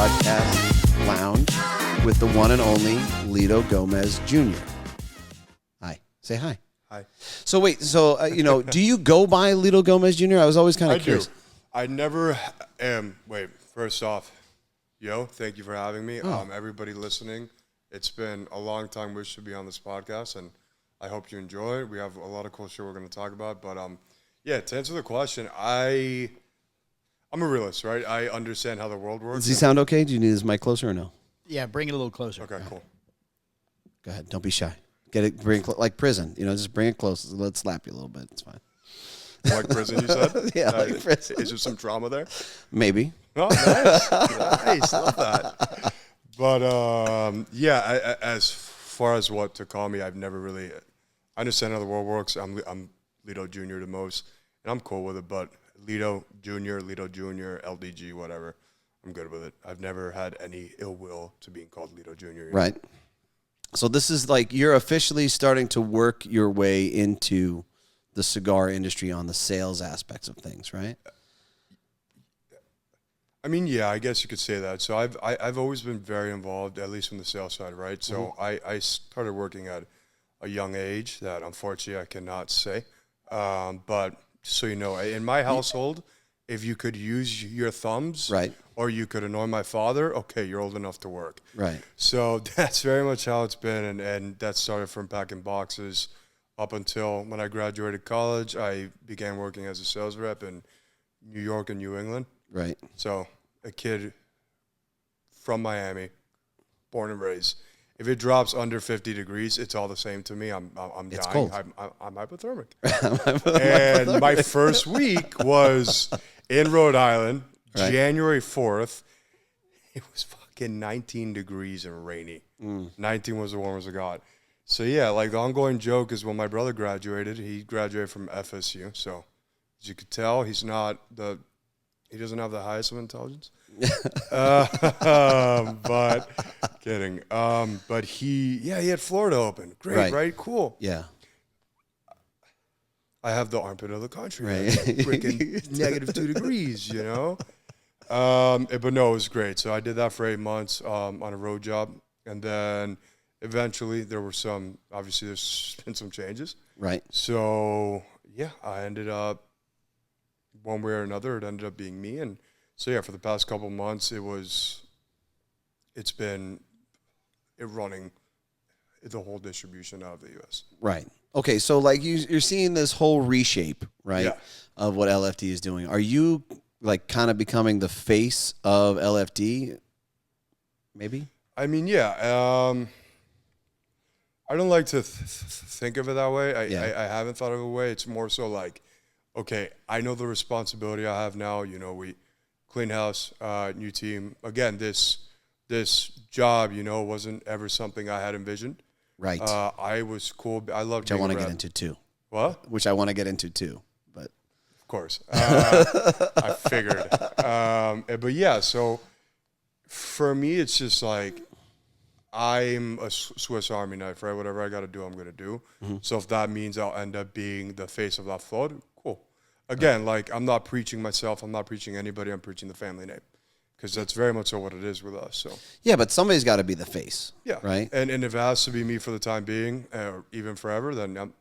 Podcast Lounge with the one and only Litto Gomez Junior. Hi. Say hi. Hi. So wait, do you go by Litto Gomez Junior? I was always kind of curious. Do. I never am. Wait, first off, thank you for having me. Everybody listening, it's been a long time wish to be on this podcast, and I hope you enjoy it. We have a lot of cool shit we're going to talk about, but to answer the question, I'm a realist, right? I understand how the world works. Does he sound okay? Do you need his mic closer or no? Yeah, bring it a little closer. Okay, cool. Go ahead. Don't be shy. Get it, bring it like prison. Just bring it close. Let's slap you a little bit. It's fine. Like prison, you said? Yeah, like prison. Is there some trauma there? Maybe. Oh, nice. Nice. Love that. But, as far as what to call me, I've never really... I understand how the world works. I'm Litto Jr. the most, and I'm cool with it, but Litto Jr., LDG, whatever, I'm good with it. I've never had any ill will to being called Litto Jr. Right. So this is like you're officially starting to work your way into the cigar industry on the sales aspects of things, right? I mean, yeah, I guess you could say that. So I've always been very involved, at least from the sales side, right? So I started working at a young age that unfortunately I cannot say. But so you know, in my household, if you could use your thumbs, right, or you could annoy my father, okay, you're old enough to work. Right. So that's very much how it's been, and that started from packing boxes up until when I graduated college. I began working as a sales rep in New York and New England. Right. So a kid from Miami, born and raised. If it drops under 50 degrees, it's all the same to me. I'm it's dying. Cold. I'm hypothermic. And my first week was in Rhode Island, right. January 4th. It was fucking 19 degrees and rainy. 19 was the warmest I got. So, yeah, like the ongoing joke is when my brother graduated, he graduated from FSU. So, as you could tell, he doesn't have the highest of intelligence. But kidding. But he had Florida open. Great, right? Cool. Yeah. I have the armpit of the country. Right. Freaking -2 degrees, But no, it was great. So I did that for 8 months on a road job. And then eventually there's been some changes. Right. So, yeah, I ended up, one way or another, it ended up being me. And so, yeah, for the past couple months, it's been running the whole distribution out of the U.S. Right. Okay, so like you're seeing this whole reshape, right, yeah. of what LFD is doing. Are you like kind of becoming the face of LFD? Maybe. I mean, yeah. I don't like to think of it that way. I haven't thought of it a way. It's more so like, okay, I know the responsibility I have now. We clean house, new team. Again, this job, wasn't ever something I had envisioned. Right. I was cool. I loved. Which I want to get into too. What? Which I want to get into too. But of course, I figured. But yeah, so for me, it's just like I'm a Swiss Army knife, right? Whatever I got to do, I'm going to do. Mm-hmm. So if that means I'll end up being the face of that float, cool. Again, like I'm not preaching myself. I'm not preaching anybody. I'm preaching the family name. Because that's very much so what it is with us. So yeah, but somebody's got to be the face. Yeah. Right? And if it has to be me for the time being, or even forever, then I'm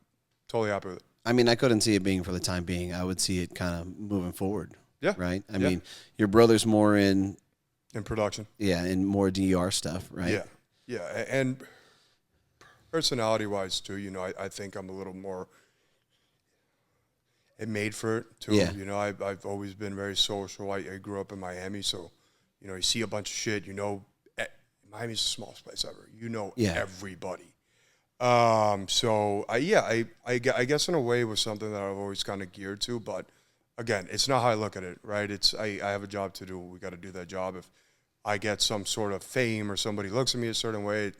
totally happy with it. I mean, I couldn't see it being for the time being. I would see it kind of moving forward. Yeah. Right? I mean, your brother's more in production. Yeah, and more DR stuff, right? Yeah. Yeah. And personality-wise, too, I think I'm a little more made for it, too. Yeah. I've always been very social. I grew up in Miami, so... you see a bunch of shit, Miami's the smallest place ever. Everybody. So, I guess in a way it was something that I've always kind of geared to. But, again, it's not how I look at it, right? I have a job to do. We got to do that job. If I get some sort of fame or somebody looks at me a certain way,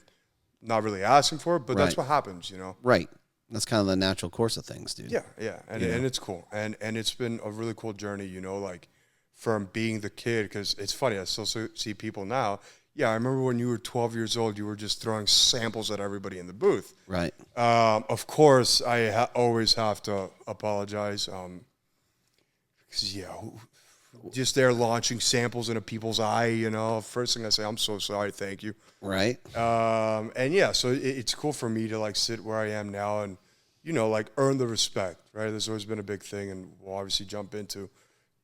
not really asking for it, but that's what happens, Right. That's kind of the natural course of things, dude. Yeah. And it's cool. And it's been a really cool journey, like, from being the kid, because it's funny, I still see people now. Yeah, I remember when you were 12 years old, you were just throwing samples at everybody in the booth. Right. Of course, I always have to apologize. Because, just there launching samples into people's eye, you know, first thing I say, I'm so sorry, thank you. Right. And yeah, so it's cool for me to like sit where I am now and, you know, like earn the respect, right? There's always been a big thing, and we'll obviously jump into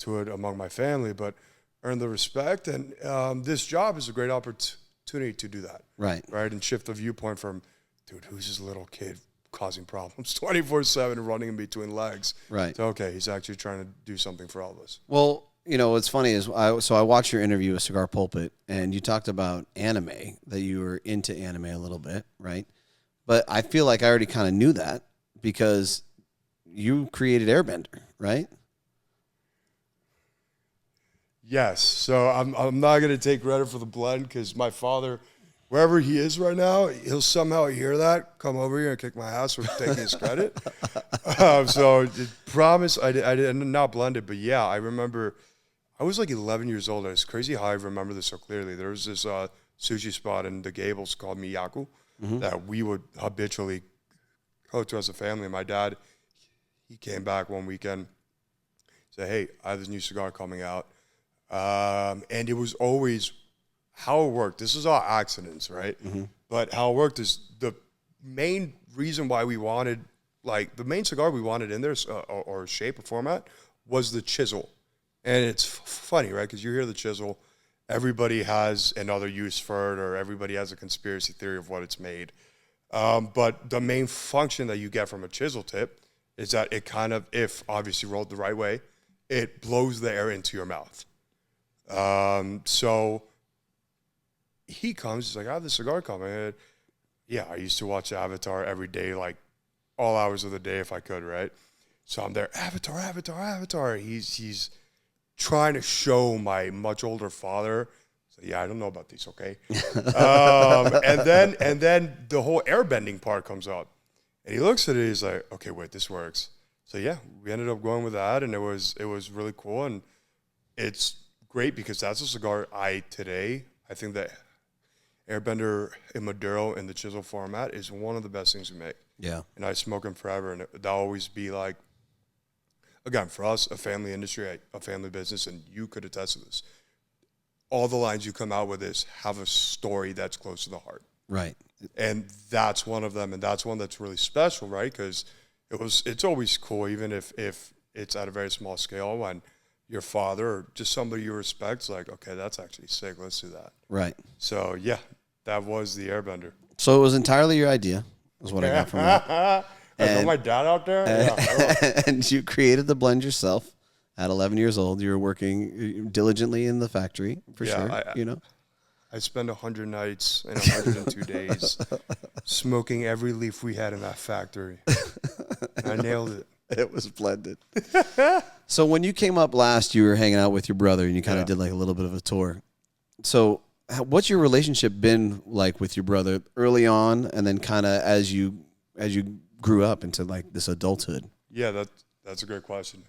it among my family, but earn the respect. And this job is a great opportunity to do that. Right. Right. And shift the viewpoint from, dude, who's this little kid causing problems 24/7 running in between legs? Right. So, okay, he's actually trying to do something for all of us. Well, you know, what's funny is I watched your interview with Cigar Pulpit, and you talked about anime, that you were into anime a little bit, right? But I feel like I already kind of knew that because you created Airbender, right? Yes. So I'm not going to take credit for the blend because my father, wherever he is right now, he'll somehow hear that, come over here and kick my ass for taking his credit. So promise I did not blend it, but yeah, I remember I was like 11 years old. It's crazy how I remember this so clearly. There was this sushi spot in the Gables called Miyaku that we would habitually go to as a family. My dad, he came back one weekend, said, hey, I have this new cigar coming out. And it was always how it worked. This is all accidents, right? But how it worked is the main reason why we wanted, like the main cigar we wanted in there or shape or format was the chisel. And it's funny, right? Because you hear the chisel, everybody has another use for it, or everybody has a conspiracy theory of what it's made. But the main function that you get from a chisel tip is that it kind of, if obviously rolled the right way, it blows the air into your mouth. So he comes, he's like, I have this cigar coming. Yeah, I used to watch Avatar every day, like all hours of the day if I could, right? So I'm there, Avatar. He's trying to show my much older father. So yeah, I don't know about these, okay? And then the whole airbending part comes up. And he looks at it, he's like, okay, wait, this works. So yeah, we ended up going with that, and it was really cool. And it's great because that's a cigar I think that Airbender in Maduro in the chisel format is one of the best things we make. Yeah. And I smoke them forever, and that'll always be like, again, for us, a family industry, a family business, and you could attest to this. All the lines you come out with have a story that's close to the heart. Right. And that's one of them, and that's one that's really special, right? Because it's always cool, even if it's at a very small scale, when your father or just somebody you respect's like, okay, that's actually sick, let's do that. Right. So, yeah, that was the Airbender. So it was entirely your idea, is what I got from that. I got my dad out there. Yeah. And you created the blend yourself at 11 years old. You were working diligently in the factory, for sure, you know? I spent 100 nights and 102 days smoking every leaf we had in that factory. I nailed it. It was blended. So when you came up last, you were hanging out with your brother, and you kind of did like a little bit of a tour. So what's your relationship been like with your brother early on, and then kind of as you grew up into like this adulthood? Yeah, that's a great question.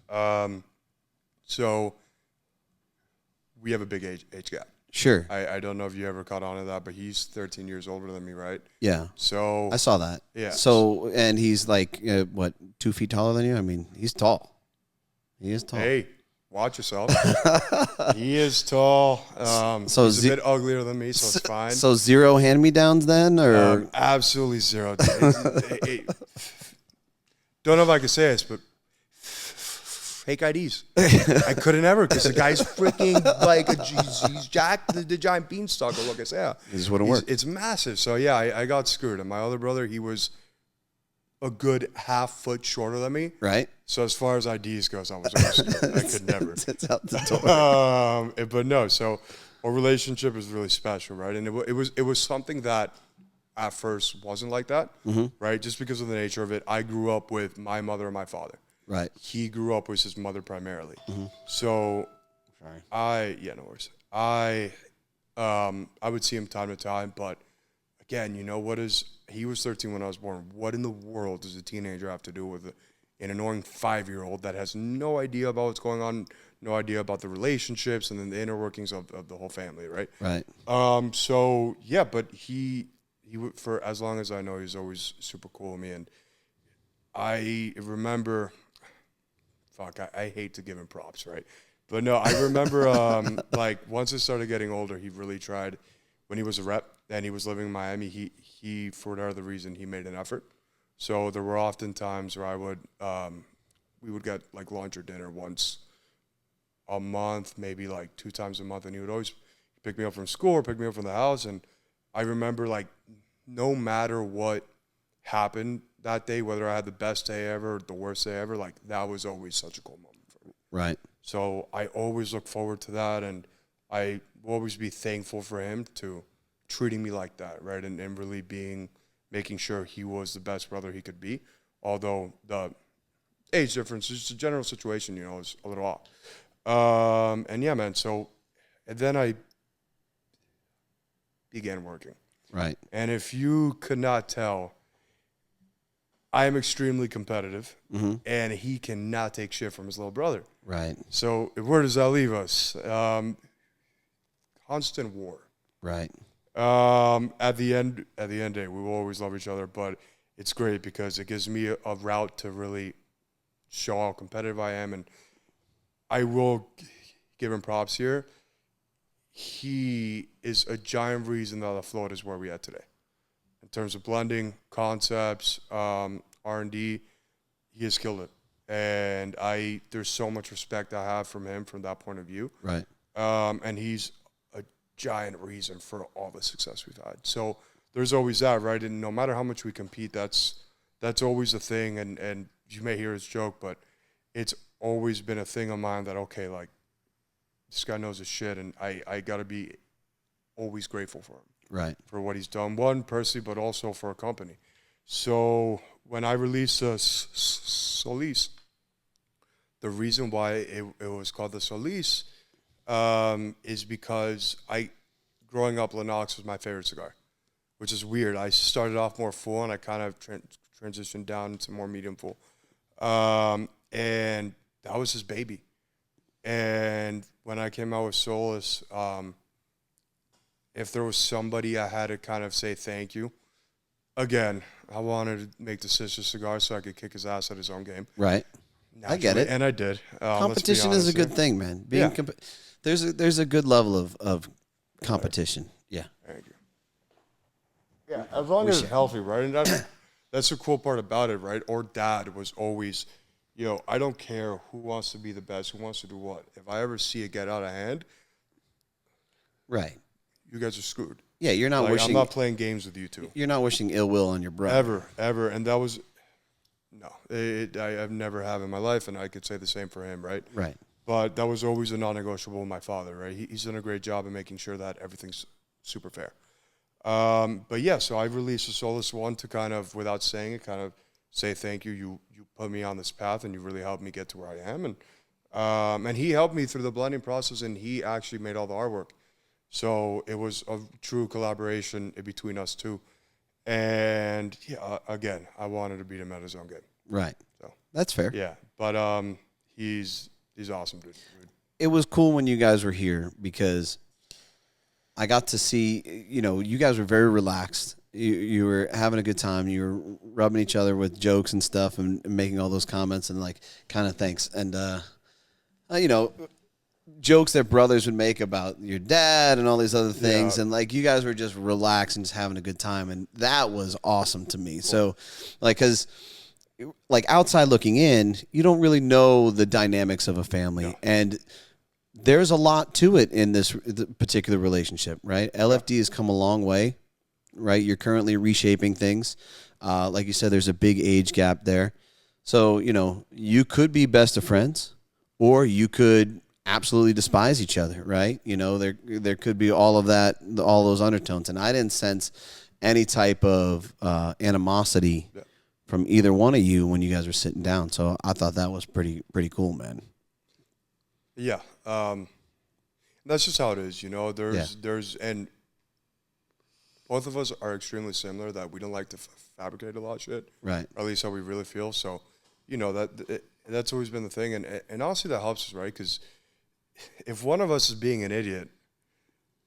So we have a big age gap. Sure. I don't know if you ever caught on to that, but he's 13 years older than me, right? Yeah. So I saw that. Yeah. So, and he's like, 2 feet taller than you? I mean, he's tall. He is tall. Hey, watch yourself. He is tall. So he's a bit uglier than me, so it's fine. So 0 hand-me-downs then, or? Absolutely 0. Don't know if I can say this, but fake IDs. I couldn't ever because the guy's freaking like he's Jack the giant beanstalk. Or look, I say, yeah, this wouldn't work. It's massive. So yeah, I got screwed. And my other brother, he was a good half foot shorter than me. Right. So as far as IDs goes, I was always screwed. I could never. It's out the door. But no, so our relationship is really special, right? And it was something that at first wasn't like that, right? Just because of the nature of it. I grew up with my mother and my father. Right. He grew up with his mother primarily. So I would see him time to time, but again, you know, he was 13 when I was born. What in the world does a teenager have to do with an annoying 5-year-old that has no idea about what's going on, no idea about the relationships and then the inner workings of the whole family, right? Right. So yeah, but he for as long as I know, he's always super cool with me. And I remember, I hate to give him props, right? But no, I remember like once I started getting older, he really tried. When he was a rep and he was living in Miami, he for whatever reason he made an effort. So there were often times where we would get like lunch or dinner once a month, maybe like 2 times a month, and he would always pick me up from school or pick me up from the house. And I remember like no matter what happened that day, whether I had the best day ever or the worst day ever, like that was always such a cool moment for me. Right. So I always look forward to that, and I will always be thankful for him to treating me like that, right? And really making sure he was the best brother he could be. Although the age difference, just the general situation, is a little off. And yeah, man, and then I began working. Right. And if you could not tell, I am extremely competitive, and he cannot take shit from his little brother. Right. So where does that leave us? Constant war. Right. At the end of the day, we will always love each other, but it's great because it gives me a route to really show how competitive I am, and I will give him props here. He is a giant reason that the Florida is where we are today. In terms of blending, concepts, R&D, he has killed it. And there's so much respect I have from him from that point of view. Right. And he's a giant reason for all the success we've had. So there's always that, right? And no matter how much we compete, that's always a thing. And you may hear his joke, but it's always been a thing of mine that, okay, like, this guy knows his shit, and I got to be always grateful for him. Right. For what he's done, one, personally, but also for a company. So when I released Solis, the reason why it was called the Solis is because growing up, Lennox was my favorite cigar, which is weird. I started off more full, and I kind of transitioned down to more medium full. And that was his baby. And when I came out with Solis, if there was somebody I had to kind of say thank you, again, I wanted to make the Sister Cigar so I could kick his ass at his own game. Right. Naturally, I get it. And I did. Competition is a good thing, man. There's a good level of competition. Yeah. Thank you. Yeah, as long as it's healthy, right? And that's the cool part about it, right? Our dad was always, I don't care who wants to be the best, who wants to do what. If I ever see it get out of hand, right, you guys are screwed. Yeah, you're not wishing. I'm not playing games with you two. You're not wishing ill will on your brother. Ever. And that was, no, I've never have in my life, and I could say the same for him, right? Right. But that was always a non-negotiable with my father, right? He's done a great job of making sure that everything's super fair. But yeah, so I released the Solis one to kind of, without saying it, kind of say thank you. You put me on this path, and you really helped me get to where I am. And he helped me through the blending process, and he actually made all the artwork. So it was a true collaboration between us two. And yeah, again, I wanted to beat him at his own game. Right. So that's fair. Yeah, but he's awesome, dude. It was cool when you guys were here because I got to see, you guys were very relaxed. You were having a good time. You were rubbing each other with jokes and stuff and making all those comments and like kind of thanks. And, jokes that brothers would make about your dad and all these other things. Yeah. And like you guys were just relaxed and just having a good time. And that was awesome to me. Cool. So cause like outside looking in, you don't really know the dynamics of a family. Yeah. And there's a lot to it in this particular relationship, right? LFD has come a long way, right? You're currently reshaping things. Like you said, there's a big age gap there. So, you could be best of friends or you could absolutely despise each other, right? There could be all of that, all those undertones. And I didn't sense any type of animosity from either one of you when you guys were sitting down. So I thought that was pretty cool, man. Yeah. That's just how it is, there's, and both of us are extremely similar that we don't like to fabricate a lot of shit. Right. Or at least how we really feel. So, that's always been the thing. And honestly, that helps us, right? Because if one of us is being an idiot,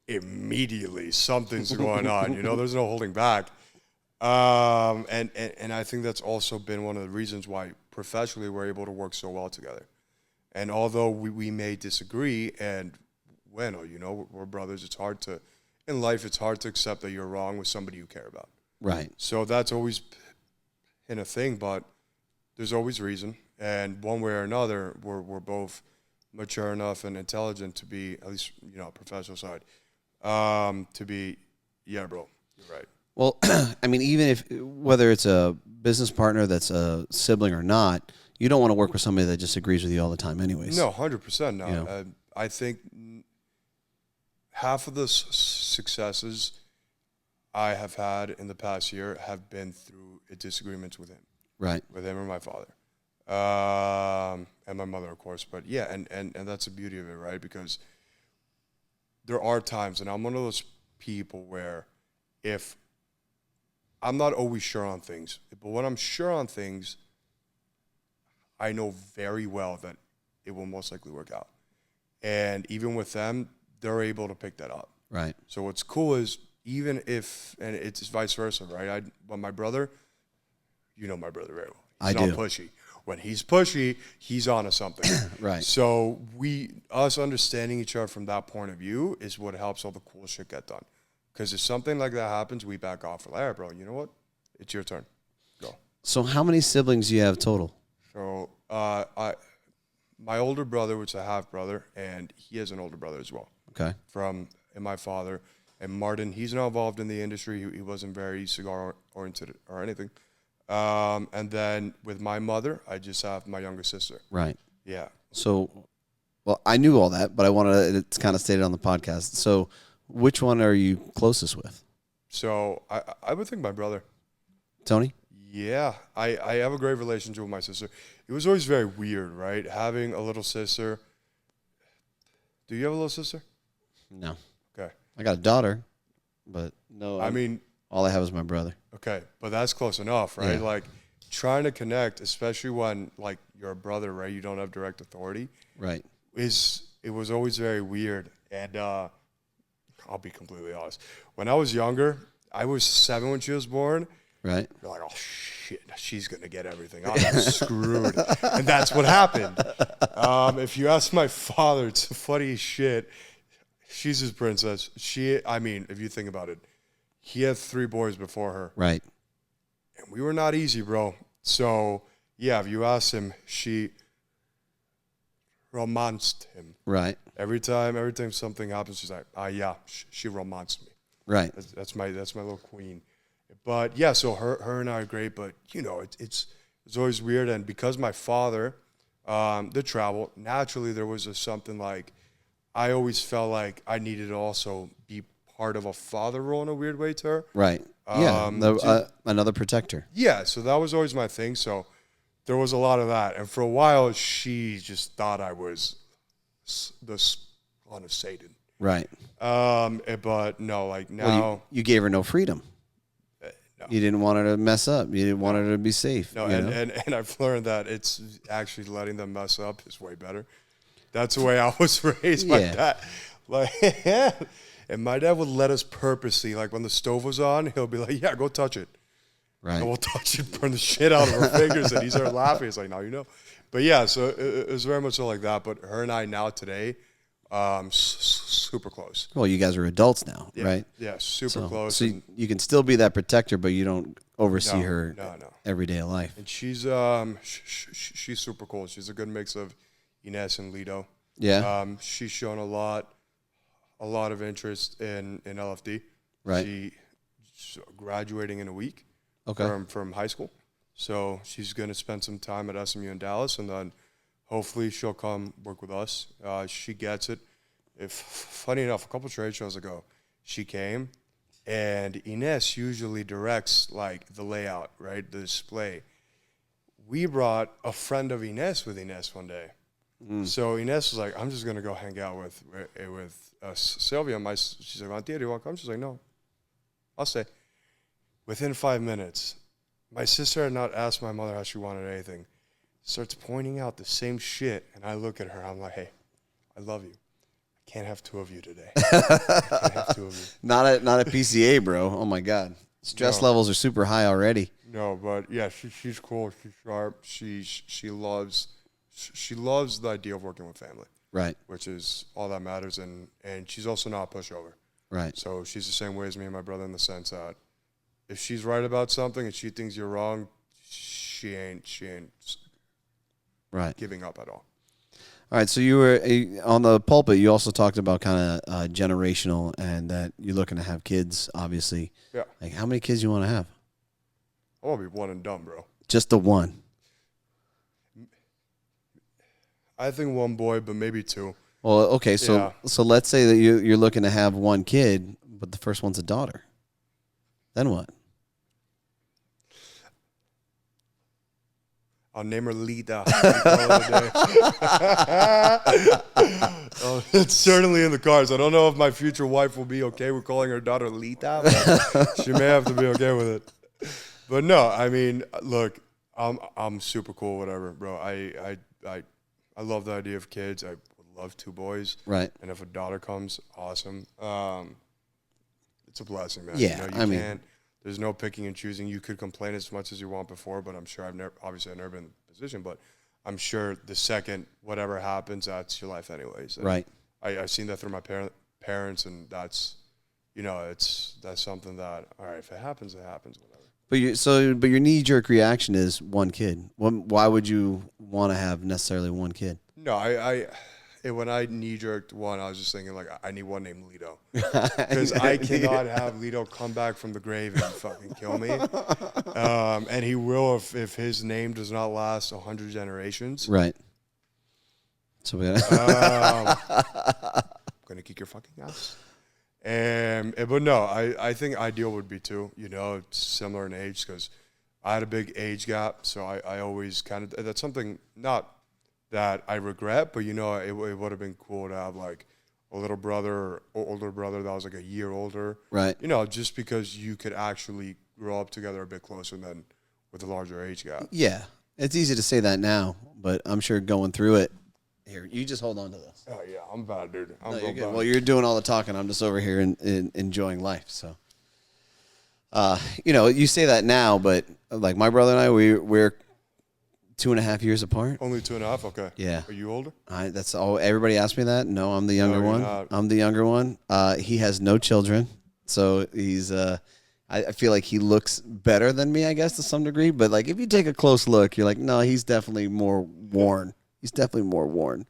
immediately something's going on. There's no holding back. And I think that's also been one of the reasons why professionally we're able to work so well together. And although we may disagree, and bueno, you know, we're brothers, in life, it's hard to accept that you're wrong with somebody you care about. Right. So that's always been a thing, but there's always reason. And one way or another, we're both mature enough and intelligent to be, at least, you know, professional side, to be, yeah, bro, you're right. Well, I mean, even if, whether it's a business partner that's a sibling or not, you don't want to work with somebody that just agrees with you all the time anyways. No, 100% no. You know? I think half of the successes I have had in the past year have been through disagreements with him. Right. With him or my father. And my mother, of course. But yeah, and that's the beauty of it, right? Because there are times, and I'm one of those people where if I'm not always sure on things, but when I'm sure on things, I know very well that it will most likely work out. And even with them, they're able to pick that up. Right. So what's cool is even if, and it's vice versa, right? When my brother, you know my brother very well. He's not pushy. When he's pushy, he's onto something. Right. So us understanding each other from that point of view is what helps all the cool shit get done. Because if something like that happens, we back off. We're like, all right, bro, you know what? It's your turn. Go. So how many siblings do you have total? So my older brother, which is a half brother, and he has an older brother as well. Okay. And my father. And Martin, he's not involved in the industry. He wasn't very cigar oriented or anything. And then with my mother, I just have my younger sister. Right. Yeah. So, well, I knew all that, but I wanted it's kind of stated on the podcast. So, which one are you closest with? So I would think my brother. Tony? Yeah. I have a great relationship with my sister. It was always very weird, right? Having a little sister. Do you have a little sister? No. Okay. I got a daughter, but no. I mean, all I have is my brother. Okay, but that's close enough, right? Yeah. Like trying to connect, especially when like you're a brother, right? You don't have direct authority. Right. It was always very weird. And I'll be completely honest. When I was younger, I was 7 when she was born. Right. You're like, oh shit, she's gonna get everything. I'm screwed. And that's what happened. If you ask my father, it's funny as shit. She's his princess. I mean, if you think about it, he had 3 boys before her. Right. And we were not easy, bro. So, yeah, if you ask him, she romanced him. Right. Every time something happens, she's like, yeah, she romanced me. Right. That's my little queen. But, yeah, so her and I are great. But, you know, it's always weird. And because my father, the travel, naturally there was something like, I always felt like I needed to also be part of a father role in a weird way to her. Right. Yeah. Another protector. Yeah. So that was always my thing. So there was a lot of that. And for a while, she just thought I was the spawn of Satan. Right. But no, like now. Well, you gave her no freedom. No. You didn't want her to mess up. You didn't want her to be safe. No, and I've learned that it's actually letting them mess up is way better. That's the way I was raised by dad. Like, and my dad would let us purposely, like when the stove was on, he'll be like, yeah, go touch it. Right. And we'll touch it, burn the shit out of our fingers, and he started laughing. It's like, now you know. But yeah, so it was very much so like that. But her and I now today, super close. Well, you guys are adults now, right? Yeah, super close. So you can still be that protector, but you don't oversee her no. every day of life. And she's super cool. She's a good mix of Ines and Litto. Yeah. She's shown a lot of interest in LFD. Right. She's graduating in a week. Okay. From high school. So she's going to spend some time at SMU in Dallas, and then hopefully she'll come work with us. She gets it. Funny enough, a couple trade shows ago, she came, and Ines usually directs like the layout, right, the display. We brought a friend of Ines with Ines one day. So Ines was like, I'm just going to go hang out with Sylvia. She's like, Auntie, do you want to come? She's like, no, I'll stay. Within 5 minutes, my sister had not asked my mother how she wanted anything. Starts pointing out the same shit, and I look at her. I'm like, hey, I love you. I can't have 2 of you today. I can't have 2 of you. Not at PCA, bro. Oh, my God. Stress levels are super high already. No, but, yeah, she's cool. She's sharp. She loves she loves the idea of working with family. Right. Which is all that matters. And she's also not a pushover. Right. So she's the same way as me and my brother in the sense that if she's right about something and she thinks you're wrong, she ain't right. giving up at all. All right, so you were on the pulpit. You also talked about kind of generational, and that you're looking to have kids. Obviously, yeah. Like, how many kids you want to have? I want to be one and done, bro. Just the one. I think one boy, but maybe two. Well, okay, so let's say that you're looking to have one kid, but the first one's a daughter. Then what? I'll name her Lita. It's certainly in the cards. I don't know if my future wife will be okay with calling her daughter Lita, but she may have to be okay with it. But no, I mean, look, I'm super cool, whatever, bro. I love the idea of kids. I would love two boys. Right. And if a daughter comes, awesome. It's a blessing, man. Yeah, you can't. There's no picking and choosing. You could complain as much as you want before, but I'm sure I've never been in the position, but I'm sure the second whatever happens, that's your life anyways. And right. I've seen that through my parents, and that's, that's something that, all right, if it happens, it happens, whatever. But your knee-jerk reaction is one kid. Why would you want to have necessarily one kid? No, when I knee-jerked one, I was just thinking, like, I need one named Litto. Because I cannot have Litto come back from the grave and fucking kill me. And he will if his name does not last 100 generations. Right. So we I'm going to kick your fucking ass. But no, I think ideal would be two. It's similar in age because I had a big age gap. So I always kind of – that's something not – that I regret, but it would have been cool to have like a little brother or older brother that was like a year older. Right. Just because you could actually grow up together a bit closer than with a larger age gap. Yeah. It's easy to say that now, but I'm sure going through it. Here, you just hold on to this. Oh, yeah. I'm bad, dude. No, you're good. Well, you're doing all the talking. I'm just over here enjoying life. So, you say that now, but like my brother and I, we're 2.5 years apart. Only 2.5? Okay. Yeah. Are you older? That's all. Everybody asks me that. No, I'm the younger one. Not. I'm the younger one. He has no children, so he's. I feel like he looks better than me, I guess, to some degree. But like, if you take a close look, you're like, no, he's definitely more worn. He's definitely more worn.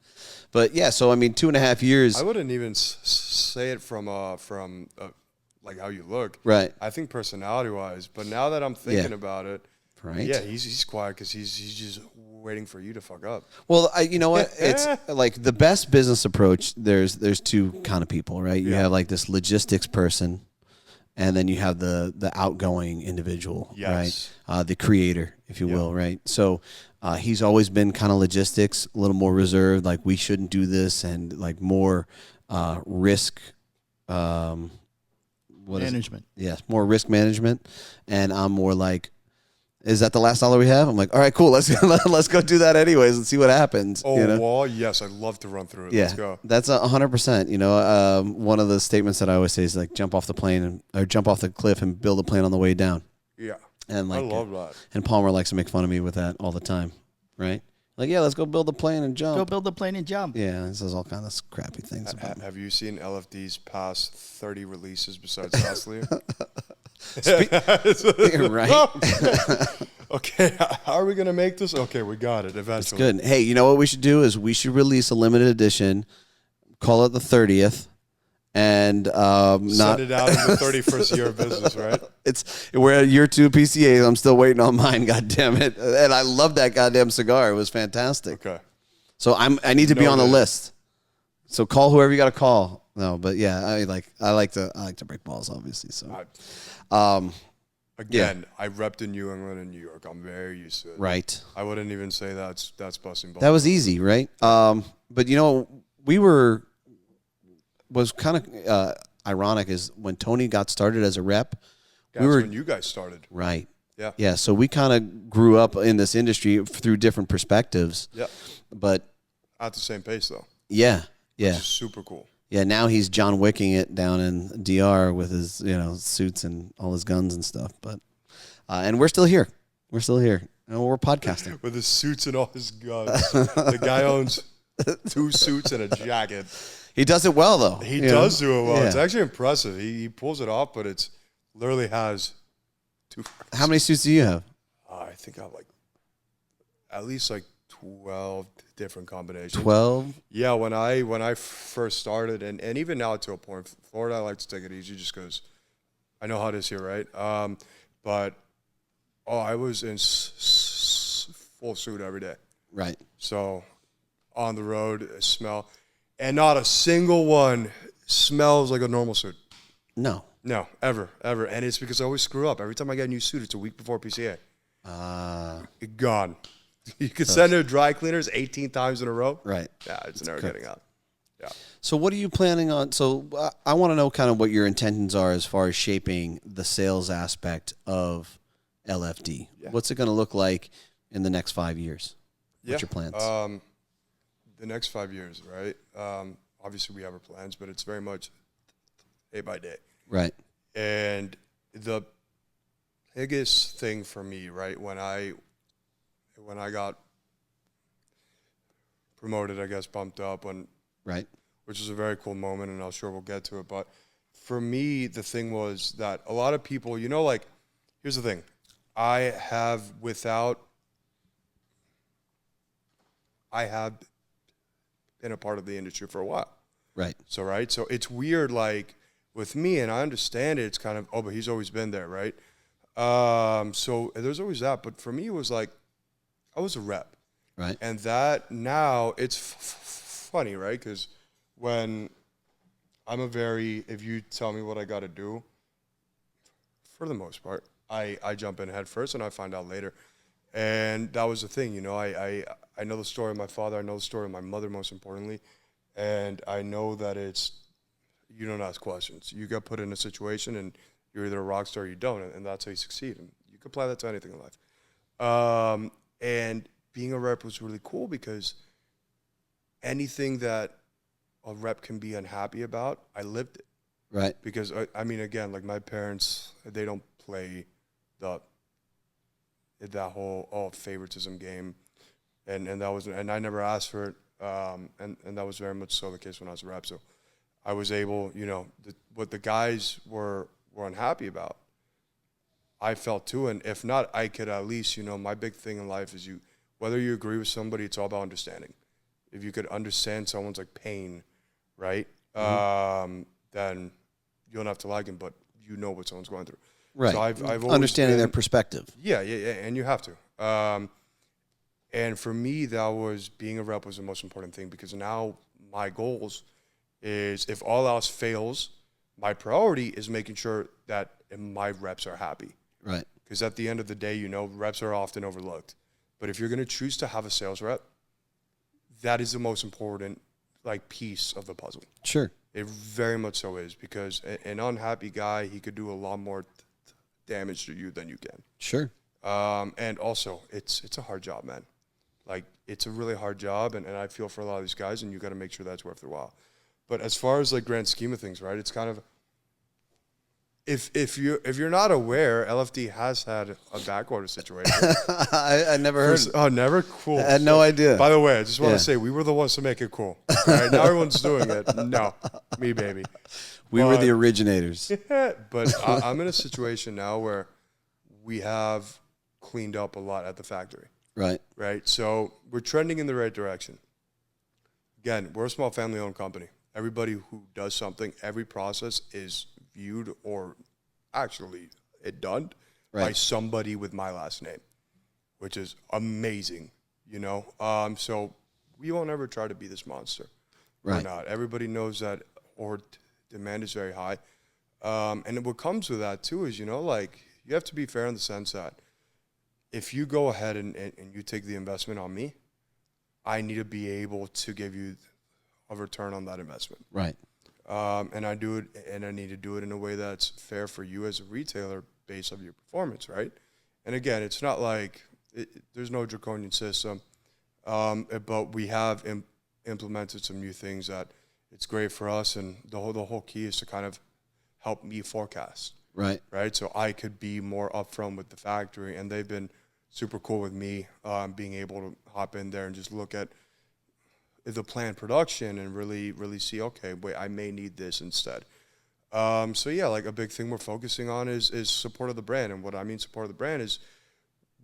But yeah, so I mean, 2.5 years. I wouldn't even say it from like how you look. Right. I think personality-wise. But now that I'm thinking about it. Right. Yeah, he's quiet because he's just waiting for you to fuck up. Well, you know what? It's like the best business approach. There's two kind of people, right? You have like this logistics person, and then you have the outgoing individual, right? The creator, if you will, right? So he's always been kind of logistics, a little more reserved, like we shouldn't do this, and like more risk. Management. Yes, more risk management, and I'm more like. Is that the last dollar we have? I'm like, all right, cool. Let's go do that anyways and see what happens. Oh, well, yes, I'd love to run through it. Yeah, let's go. That's 100%. One of the statements that I always say is like, jump off the plane or jump off the cliff and build a plane on the way down. Yeah, and like, I love that. And Palmer likes to make fun of me with that all the time, right? Like, yeah, let's go build a plane and jump. Go build a plane and jump. Yeah, he saes all kinds of crappy things about me. Have you seen LFD's past 30 releases besides last year? Right. Okay, how are we going to make this? Okay, we got it eventually. It's good. Hey, you know what we should do is we should release a limited edition, call it the 30th, and send it out in the 31st year of business, right? We're at year 2 PCA. I'm still waiting on mine, God damn it. And I love that goddamn cigar. It was fantastic. Okay. So I need to be on the list. So call whoever you got to call. No, but yeah, I like to break balls, obviously. So, again, I repped in New England and New York. I'm very used to it. Right. I wouldn't even say that's busting balls. That was easy, right? But was kind of ironic is when Tony got started as a rep. That's when you guys started. Right. Yeah. Yeah. So we kind of grew up in this industry through different perspectives. Yeah. But at the same pace, though. Yeah. Yeah. Which is super cool. Yeah, now he's John Wicking it down in DR with his, suits and all his guns and stuff. But, and we're still here. We're still here. And we're podcasting. With his suits and all his guns. The guy owns 2 suits and a jacket. He does it well, though. He does do it well. Yeah. It's actually impressive. He pulls it off, but it's literally has 2. How many suits do you have? I think I have like at least like 12 different combinations. 12? Yeah, when I first started, and even now to a point, Florida, I like to take it easy just because I know how it is here, right? But I was in full suit every day. Right. So on the road, smell, and not a single one smells like a normal suit. No. No, ever. And it's because I always screw up. Every time I get a new suit, it's a week before PCA. Gone. You could send it to dry cleaners 18 times in a row. Right. Yeah, it's never getting out. Yeah. So what are you planning on? So I want to know kind of what your intentions are as far as shaping the sales aspect of LFD. Yeah. What's it going to look like in the next 5 years? What's your plans? The next 5 years, right? Obviously, we have our plans, but it's very much day by day. Right. And the biggest thing for me, right, when I got promoted, I guess, bumped up, right, which is a very cool moment, and I'm sure we'll get to it. But for me, the thing was that a lot of people, like, here's the thing. I have been a part of the industry for a while. Right. So it's weird, like, with me, and I understand it, it's kind of, but he's always been there, right? So there's always that. But for me, it was like, I was a rep. Right. And that now, it's funny, right? Because when if you tell me what I got to do, for the most part, I jump in head first and I find out later. And that was the thing, I know the story of my father, I know the story of my mother, most importantly. And I know that you don't ask questions. You get put in a situation and you're either a rock star or you don't, and that's how you succeed. And you can apply that to anything in life. And being a rep was really cool because anything that a rep can be unhappy about, I lived it. Right. Because, I mean, again, like my parents, they don't play that whole favoritism game. And I never asked for it. And that was very much so the case when I was a rep. So I was able, what the guys were unhappy about, I felt too. And if not, I could at least, my big thing in life is whether you agree with somebody, it's all about understanding. If you could understand someone's like pain, right? Mm-hmm. Then you don't have to like him, but you know what someone's going through. Right. So I've always understanding their perspective. Yeah. And you have to. And for me, being a rep was the most important thing because now my goals is if all else fails, my priority is making sure that my reps are happy. Right. Because at the end of the day, reps are often overlooked. But if you're going to choose to have a sales rep, that is the most important piece of the puzzle. Sure. It very much so is because an unhappy guy, he could do a lot more damage to you than you can. Sure. And also, it's a hard job, man. It's a really hard job, and I feel for a lot of these guys, and you got to make sure that's worth their while. But as far as grand scheme of things, right, it's kind of if you're not aware, LFD has had a back order situation. I never heard. Oh, never? Cool. I had no idea. By the way, I just want to say we were the ones to make it cool. All right, now everyone's doing it. No, me, baby. We were the originators. But I'm in a situation now where we have cleaned up a lot at the factory. Right. Right. So we're trending in the right direction. Again, we're a small family-owned company. Everybody who does something, every process is viewed or actually done by somebody with my last name, which is amazing, So we won't ever try to be this monster. Right. We're not. Everybody knows that our demand is very high. And what comes with that, too, is, you have to be fair in the sense that if you go ahead and you take the investment on me, I need to be able to give you a return on that investment. Right. And I do it, and I need to do it in a way that's fair for you as a retailer based on your performance, right? And again, it's not like there's no draconian system, but we have implemented some new things that it's great for us, and the whole key is to kind of help me forecast. Right. Right. So I could be more upfront with the factory, and they've been super cool with me being able to hop in there and just look at the planned production and really see, okay, wait, I may need this instead. So yeah, like a big thing we're focusing on is support of the brand. And what I mean support of the brand is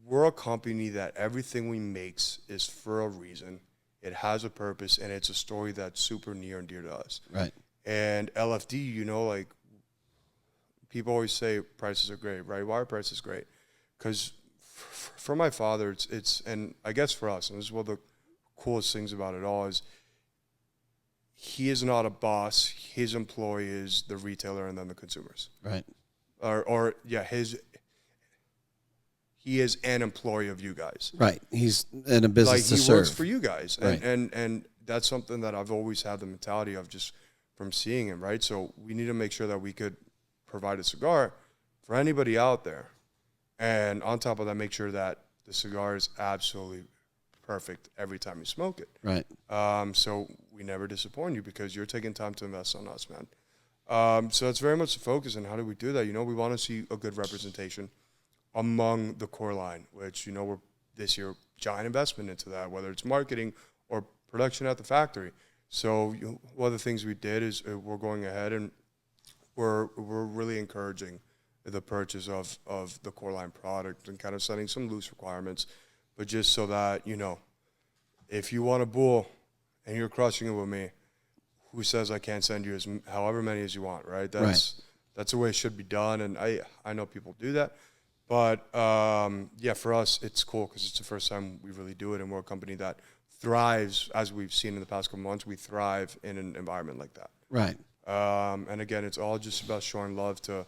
we're a company that everything we makes is for a reason. It has a purpose, and it's a story that's super near and dear to us. Right. And LFD, you know, like people always say prices are great, right? Why are prices great? Because for my father, it's, and I guess for us, and this is one of the coolest things about it all is he is not a boss. His employee is the retailer and then the consumers. Right. Or yeah, he is an employee of you guys. Right. He's in a business to serve. Like he works for you guys. Right. And that's something that I've always had the mentality of just from seeing him, right? So we need to make sure that we could provide a cigar for anybody out there. And on top of that, make sure that the cigar is absolutely perfect every time you smoke it. Right. So we never disappoint you because you're taking time to invest on us, man. So that's very much the focus. And how do we do that? You know, we want to see a good representation among the core line, which, you know, we're this year giant investment into that, whether it's marketing or production at the factory. So one of the things we did is we're going ahead and we're really encouraging the purchase of the core line product and kind of setting some loose requirements, but just so that, you know, if you want a bull and you're crushing it with me, who says I can't send you however many as you want, right? That's the way it should be done, and I know people do that. But, yeah, for us, it's cool because it's the first time we really do it, and we're a company that thrives, as we've seen in the past couple months, we thrive in an environment like that. Right. And, again, it's all just about showing love to,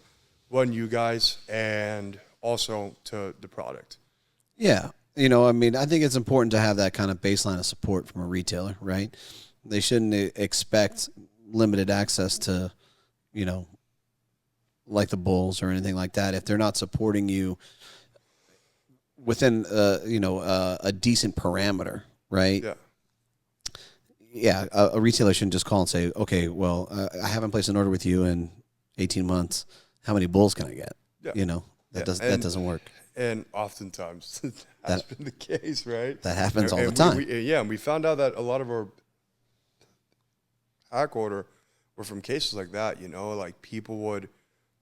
one, you guys, and also to the product. Yeah. You know, I mean, I think it's important to have that kind of baseline of support from a retailer, right? They shouldn't expect limited access to, you know, like the Bulls or anything like that if they're not supporting you within, a decent parameter, right? Yeah. Yeah, a retailer shouldn't just call and say, okay, well, I haven't placed an order with you in 18 months. How many Bulls can I get? Yeah. You know, that doesn't work. And oftentimes that's been the case, right? That happens all the time. And we found out that a lot of our pack order were from cases like that, you know, like people would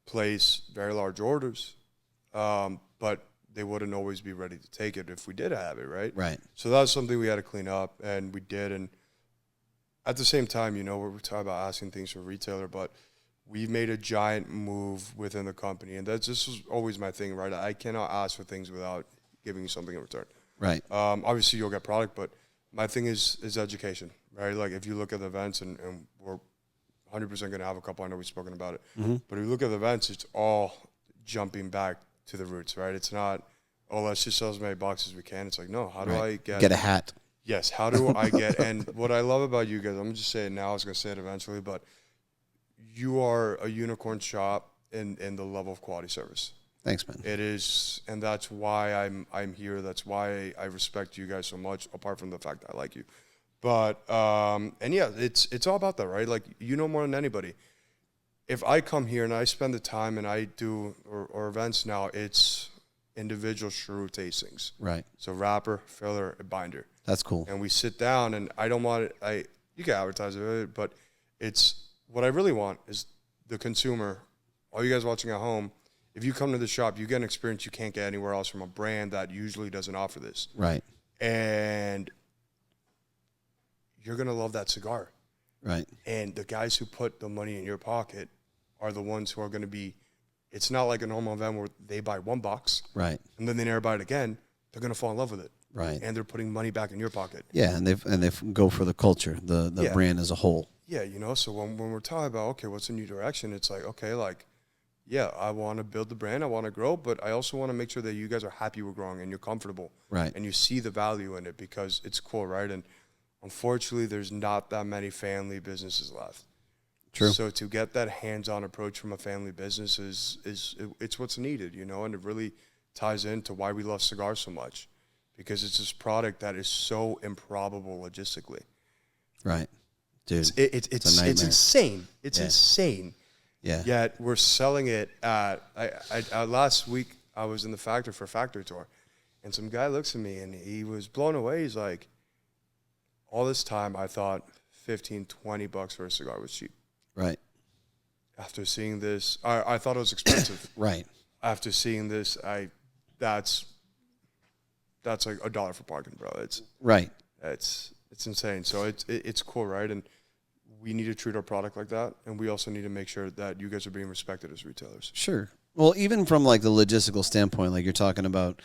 place very large orders, but they wouldn't always be ready to take it if we did have it, right? Right. So that was something we had to clean up, and we did. And at the same time, you know, we're talking about asking things from a retailer, but we've made a giant move within the company, and this is always my thing, right? I cannot ask for things without giving you something in return. Right. Obviously, you'll get product, but my thing is education, right? Like if you look at the events, and we're 100% going to have a couple. I know we've spoken about it. Mm-hmm. But if you look at the events, it's all jumping back to the roots, right? It's not, oh, let's just sell as many boxes as we can. It's like, no, how do I get a hat? Yes, how do I get, and what I love about you guys, I'm going to just say it now, I was going to say it eventually, but you are a unicorn shop in the level of quality service. Thanks, man. It is, and that's why I'm here. That's why I respect you guys so much, apart from the fact that I like you. But, and yeah, it's all about that, right? Like, you know more than anybody. If I come here and I spend the time and I do, or events now, it's individual shrew tastings. Right. So wrapper, filler, and binder. That's cool. And we sit down, and I don't want it, you can advertise it, but it's, what I really want is the consumer, all you guys watching at home, if you come to the shop, you get an experience you can't get anywhere else from a brand that usually doesn't offer this. Right. And you're going to love that cigar. Right. And the guys who put the money in your pocket are the ones who are going to be, it's not like a normal event where they buy one box. Right. And then they never buy it again. They're going to fall in love with it. Right. And they're putting money back in your pocket. Yeah, and they go for the culture, the brand as a whole. Yeah, you know, so when we're talking about, okay, what's a new direction, it's like, okay, like, yeah, I want to build the brand, I want to grow, but I also want to make sure that you guys are happy we're growing and you're comfortable. Right. And you see the value in it because it's cool, right? And unfortunately, there's not that many family businesses left. True. So to get that hands-on approach from a family business it's what's needed, you know, and it really ties into why we love cigars so much, because it's this product that is so improbable logistically. Right. Dude, it's insane. It's insane. Yeah. Yet we're selling it at last week I was in the factory for a factory tour, And some guy looks at me and he was blown away. He's like, all this time I thought $15-20 for a cigar was cheap. Right. After seeing this, I thought it was expensive. Right. After seeing this, that's like $1 for parking, bro. It's right. It's insane. So it's cool, right? And we need to treat our product like that, and we also need to make sure that you guys are being respected as retailers. Sure. Well, even from like the logistical standpoint, like you're talking about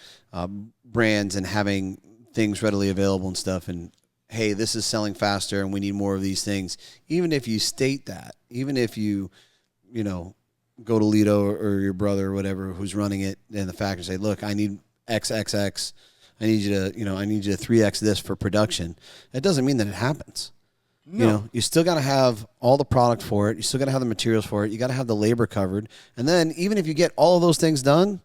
brands and having things readily available and stuff, and hey, this is selling faster and we need more of these things. Even if you state that, even if you go to Litto or your brother or whatever who's running it in the factory and say, look, I need XXX. I need you to 3X this for production. It doesn't mean that it happens. No. You still got to have all the product for it. You still got to have the materials for it. You got to have the labor covered. And then even if you get all of those things done,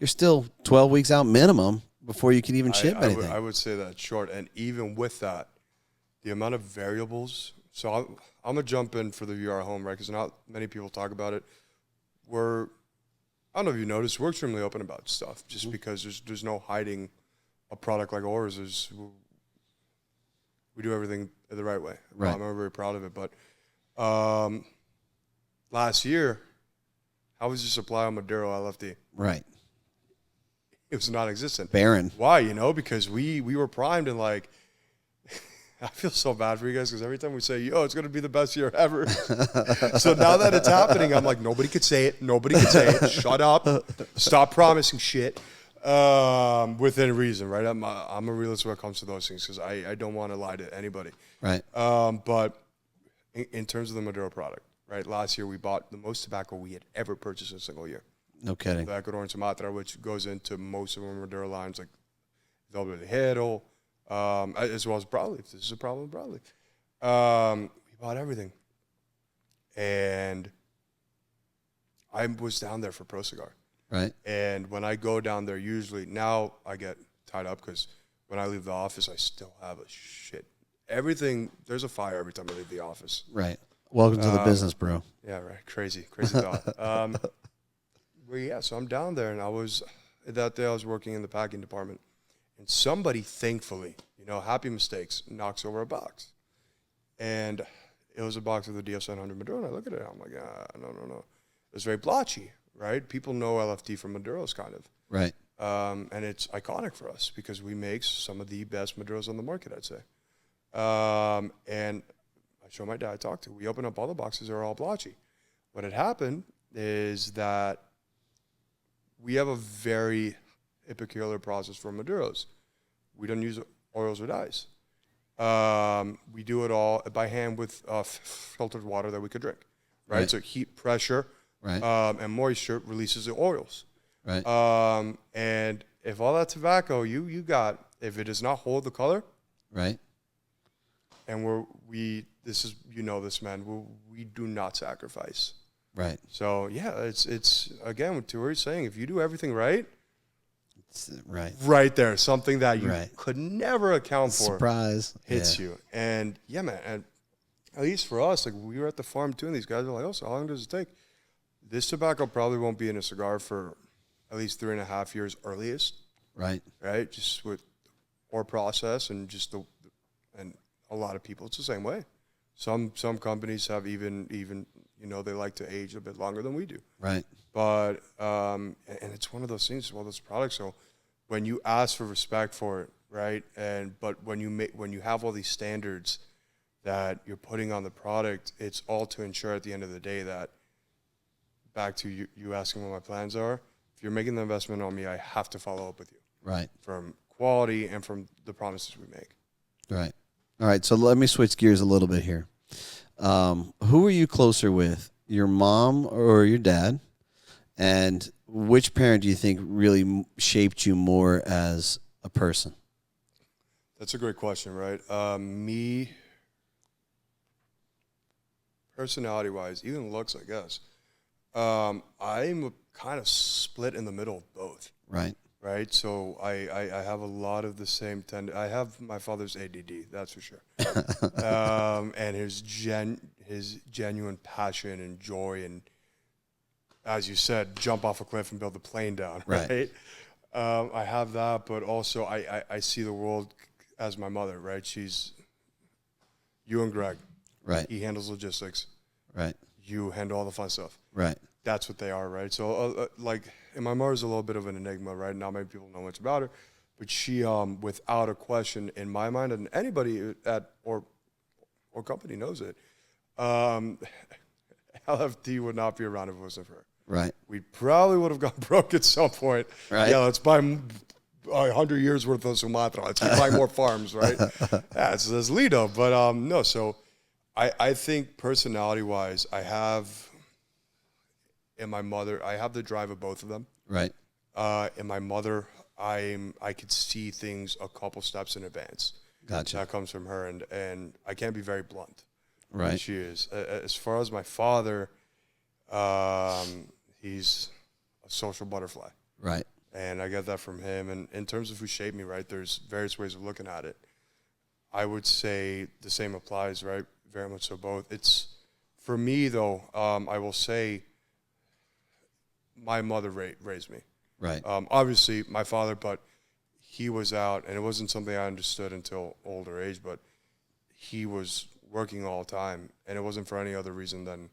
you're still 12 weeks out minimum before you can even ship anything. I would say that's short. And even with that, the amount of variables. So I'm going to jump in for the viewer at home, right? Because not many people talk about it. I don't know if you noticed, we're extremely open about stuff just because there's no hiding a product like ours. We do everything the right way. Right. I'm very proud of it. But last year, how was your supply on Maduro LFD? Right. It was non-existent. Barren. Why? Because we were primed and like, I feel so bad for you guys because every time we say, yo, it's going to be the best year ever. So now that it's happening, I'm like, nobody could say it. Nobody could say it. Shut up. Stop promising shit. Within reason, right? I'm a realist when it comes to those things because I don't want to lie to anybody. Right. But in terms of the Maduro product, right? Last year we bought the most tobacco we had ever purchased in a single year. No kidding. The Ecuador and Sumatra, which goes into most of our Maduro lines, like Velvet Ligero, as well as broadleaf. This is a problem with broadleaf. We bought everything. And I was down there for Pro Cigar. Right. And when I go down there, usually now I get tied up because when I leave the office, I still have a shit. Everything, there's a fire every time I leave the office. Right. Welcome to the business, bro. Yeah, right. Crazy thought. So I'm down there, and that day I was working in the packing department, and somebody, thankfully, happy mistakes, knocks over a box. And it was a box of the DS900 Maduro, and I look at it, I'm like, no. It was very blotchy. Right? People know LFD from Maduros, kind of. Right. And it's iconic for us because we make some of the best Maduros on the market, I'd say. And I show my dad, I talked to. We open up all the boxes, they're all blotchy. What had happened is that we have a very peculiar process for Maduros. We don't use oils or dyes. We do it all by hand with filtered water that we could drink. Right? So heat, pressure. Right. And moisture releases the oils. Right. And if all that tobacco you got, if it does not hold the color, right. And this is this, man. We do not sacrifice. Right. So yeah, it's again what Turi's saying. If you do everything right, it's right there, something that you could never account for, surprise hits you. And yeah, man. And at least for us, like we were at the farm too, and these guys are like, "Oh, so how long does it take?" This tobacco probably won't be in a cigar for at least 3.5 years earliest. Right. Right. Just with our process and just and a lot of people, it's the same way. Some companies have even they like to age a bit longer than we do. Right. But and it's one of those things. Well, this product. So when you ask for respect for it, right, but when you have all these standards that you're putting on the product, it's all to ensure at the end of the day that. Back to you asking what my plans are. If you're making the investment on me, I have to follow up with you. Right. From quality and from the promises we make. Right. All right. So let me switch gears a little bit here. Who are you closer with, your mom or your dad? And which parent do you think really shaped you more as a person? That's a great question, right? Me, personality-wise, even looks, I guess. I'm kind of split in the middle of both. Right. Right. So I have a lot of the same I have my father's ADD, that's for sure. And his genuine passion and joy and, as you said, jump off a cliff and build a plane down. Right. I have that, but also I see the world as my mother, right? She's you and Greg. Right. He handles logistics. Right. You handle all the fun stuff. Right. That's what they are, right? So, and my mother's a little bit of an enigma, right? Not many people know much about her, but she, without a question, in my mind, and anybody at or company knows it, LFD would not be around if it wasn't for her. Right. We probably would have gone broke at some point. Right. Yeah, let's buy 100 years worth of Sumatra. Let's buy more farms, right? Yeah, it's Litto. But no, so I think personality-wise, I have in my mother, I have the drive of both of them. Right. In my mother, I could see things a couple steps in advance. Gotcha. That comes from her, and I can't be very blunt. Right. She is. As far as my father, he's a social butterfly. Right. And I get that from him. And in terms of who shaped me, right, there's various ways of looking at it. I would say the same applies, right? Very much so both. It's, for me, though, I will say my mother raised me. Right. Obviously, my father, but he was out, and it wasn't something I understood until older age, but he was working all the time, and it wasn't for any other reason than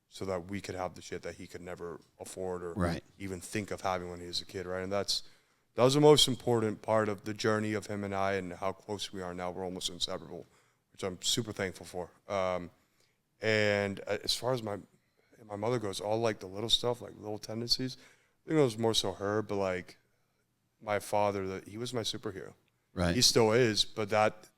so that we could have the shit that he could never afford or even think of having when he was a kid, right? And that was the most important part of the journey of him and I, and how close we are now. We're almost inseparable, which I'm super thankful for. And as far as my mother goes, all like the little stuff, like little tendencies, I think it was more so her, but like my father, he was my superhero. Right. He still is, but that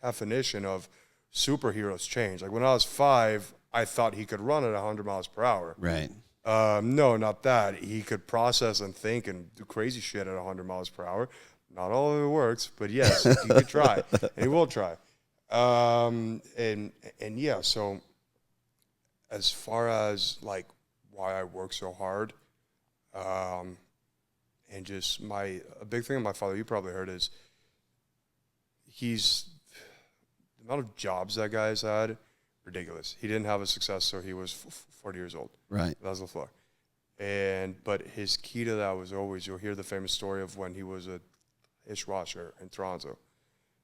definition of superheroes changed. Like when I was 5, I thought he could run at 100 miles per hour. Right. No, not that. He could process and think and do crazy shit at 100 miles per hour. Not all of it works, but yes, he could try, and he will try. And yeah, so as far as like why I work so hard, and just a big thing of my father, you probably heard, is the amount of jobs that guy's had, ridiculous. He didn't have a successor. He was 40 years old. Right. That was LaFleur. But his key to that was always, you'll hear the famous story of when he was a dishwasher in Toronto.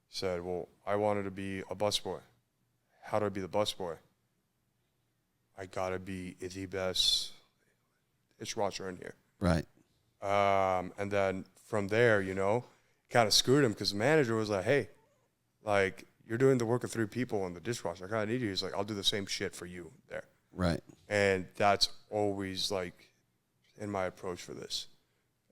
He said, well, I wanted to be a busboy. How do I be the busboy? I got to be the best dishwasher in here. Right. And then from there, kind of screwed him because the manager was like, hey, like, you're doing the work of 3 people in the dishwasher. I kind of need you. He's like, I'll do the same shit for you there. Right. And that's always, like, in my approach for this.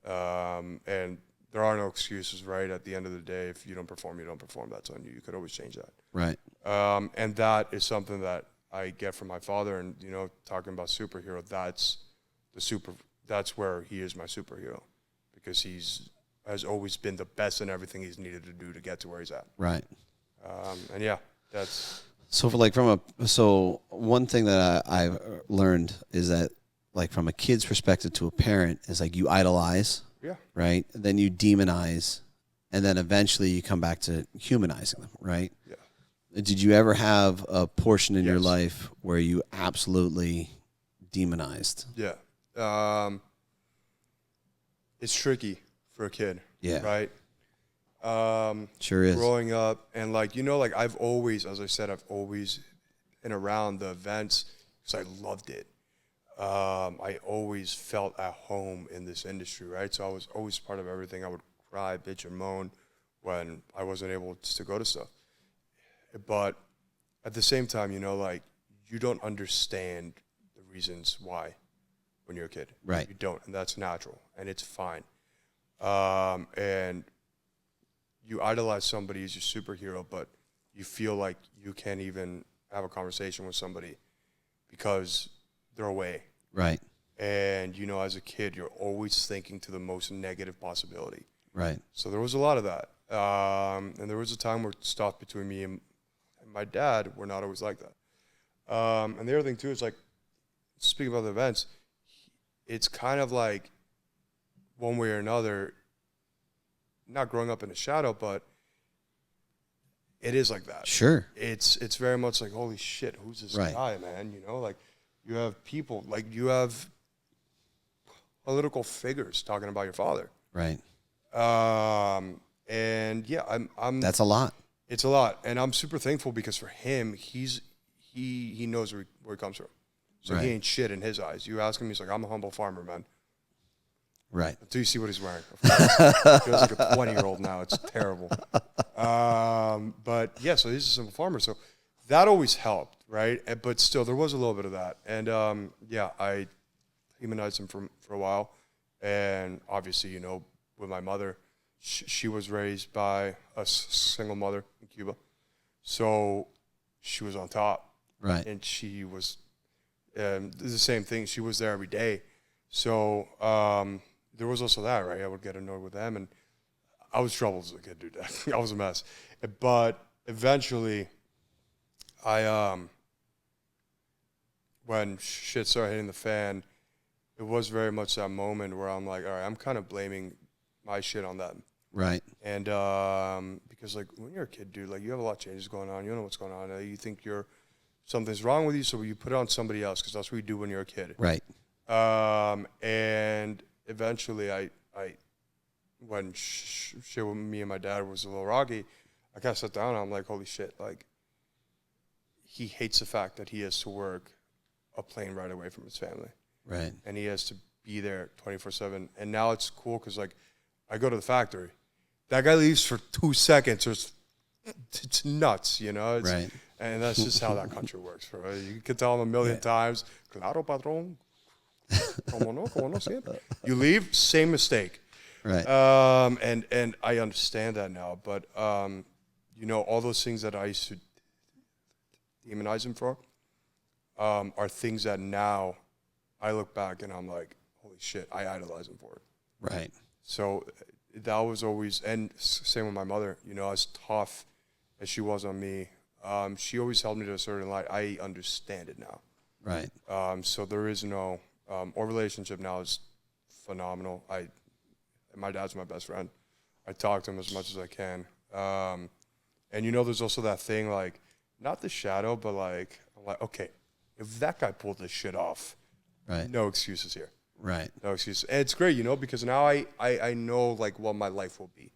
And there are no excuses, right? At the end of the day, if you don't perform, you don't perform. That's on you. You could always change that. Right. And that is something that I get from my father. And, talking about superhero, that's where he is my superhero. Because has always been the best in everything he's needed to do to get to where he's at. Right. And yeah, that's so one thing that I've learned is that like from a kid's perspective to a parent is like you idolize, right? And then you demonize, and then eventually you come back to humanizing them, right? Yeah. Did you ever have a portion in your life where you absolutely demonized? Yeah. It's tricky for a kid. Yeah. Right. Sure is. Growing up, and like I've always, as I said, I've always been around the events because I loved it. I always felt at home in this industry, right? So I was always part of everything. I would cry, bitch, and moan when I wasn't able to go to stuff. But at the same time, like you don't understand the reasons why when you're a kid. Right. You don't, and that's natural, and it's fine. And you idolize somebody as your superhero, but you feel like you can't even have a conversation with somebody because they're away. Right. And, as a kid, you're always thinking to the most negative possibility. Right. So there was a lot of that. And there was a time where stuff between me and my dad were not always like that. And the other thing, too, is like, speaking about the events, it's kind of like one way or another, not growing up in the shadow, but it is like that. Sure. It's very much like, holy shit, who's this guy, man? Like you have people, like you have political figures talking about your father. Right. And yeah, I'm. That's a lot. It's a lot, and I'm super thankful because for him, he knows where he comes from, so he ain't shit in his eyes. You ask him, he's like, I'm a humble farmer, man. Right. Until you see what he's wearing. He feels like a 20-year-old now. It's terrible. But yeah, so he's a simple farmer. So that always helped, right? But still, there was a little bit of that. And yeah, I humanized him for a while. And obviously, you know, with my mother, she was raised by a single mother in Cuba. So she was on top. Right. And she was the same thing. She was there every day. So there was also that, right? I would get annoyed with them, and I was troubled as a kid, dude. I was a mess. But eventually, when shit started hitting the fan, it was very much that moment where I'm like, all right, I'm kind of blaming my shit on them. Right. And because, like, when you're a kid, dude, like, you have a lot of changes going on. You don't know what's going on. You think something's wrong with you, so you put it on somebody else because that's what you do when you're a kid. Right. And eventually when shit with me and my dad was a little rocky, I kind of sat down and I'm like, holy shit, like, he hates the fact that he has to work a plane ride away from his family. Right. And he has to be there 24/7. And now it's cool because, like, I go to the factory. That guy leaves for 2 seconds. It's nuts, you know? Right. And that's just how that country works. Right? You can tell him a million times, claro, patrón. Como no, siempre. You leave, same mistake. Right. And I understand that now. But, you know, all those things that I used to demonize him for are things that now I look back and I'm like, holy shit, I idolize him for it. Right. So that was always, and same with my mother, you know, as tough as she was on me, she always held me to a certain light. I understand it now. Right. So there is no, our relationship now is phenomenal. My dad's my best friend. I talk to him as much as I can. And you know, there's also that thing, like, not the shadow, but like, I'm like, okay, if that guy pulled this shit off, right, no excuses here. Right. No excuses. And it's great, you know, because now I know, like, what my life will be.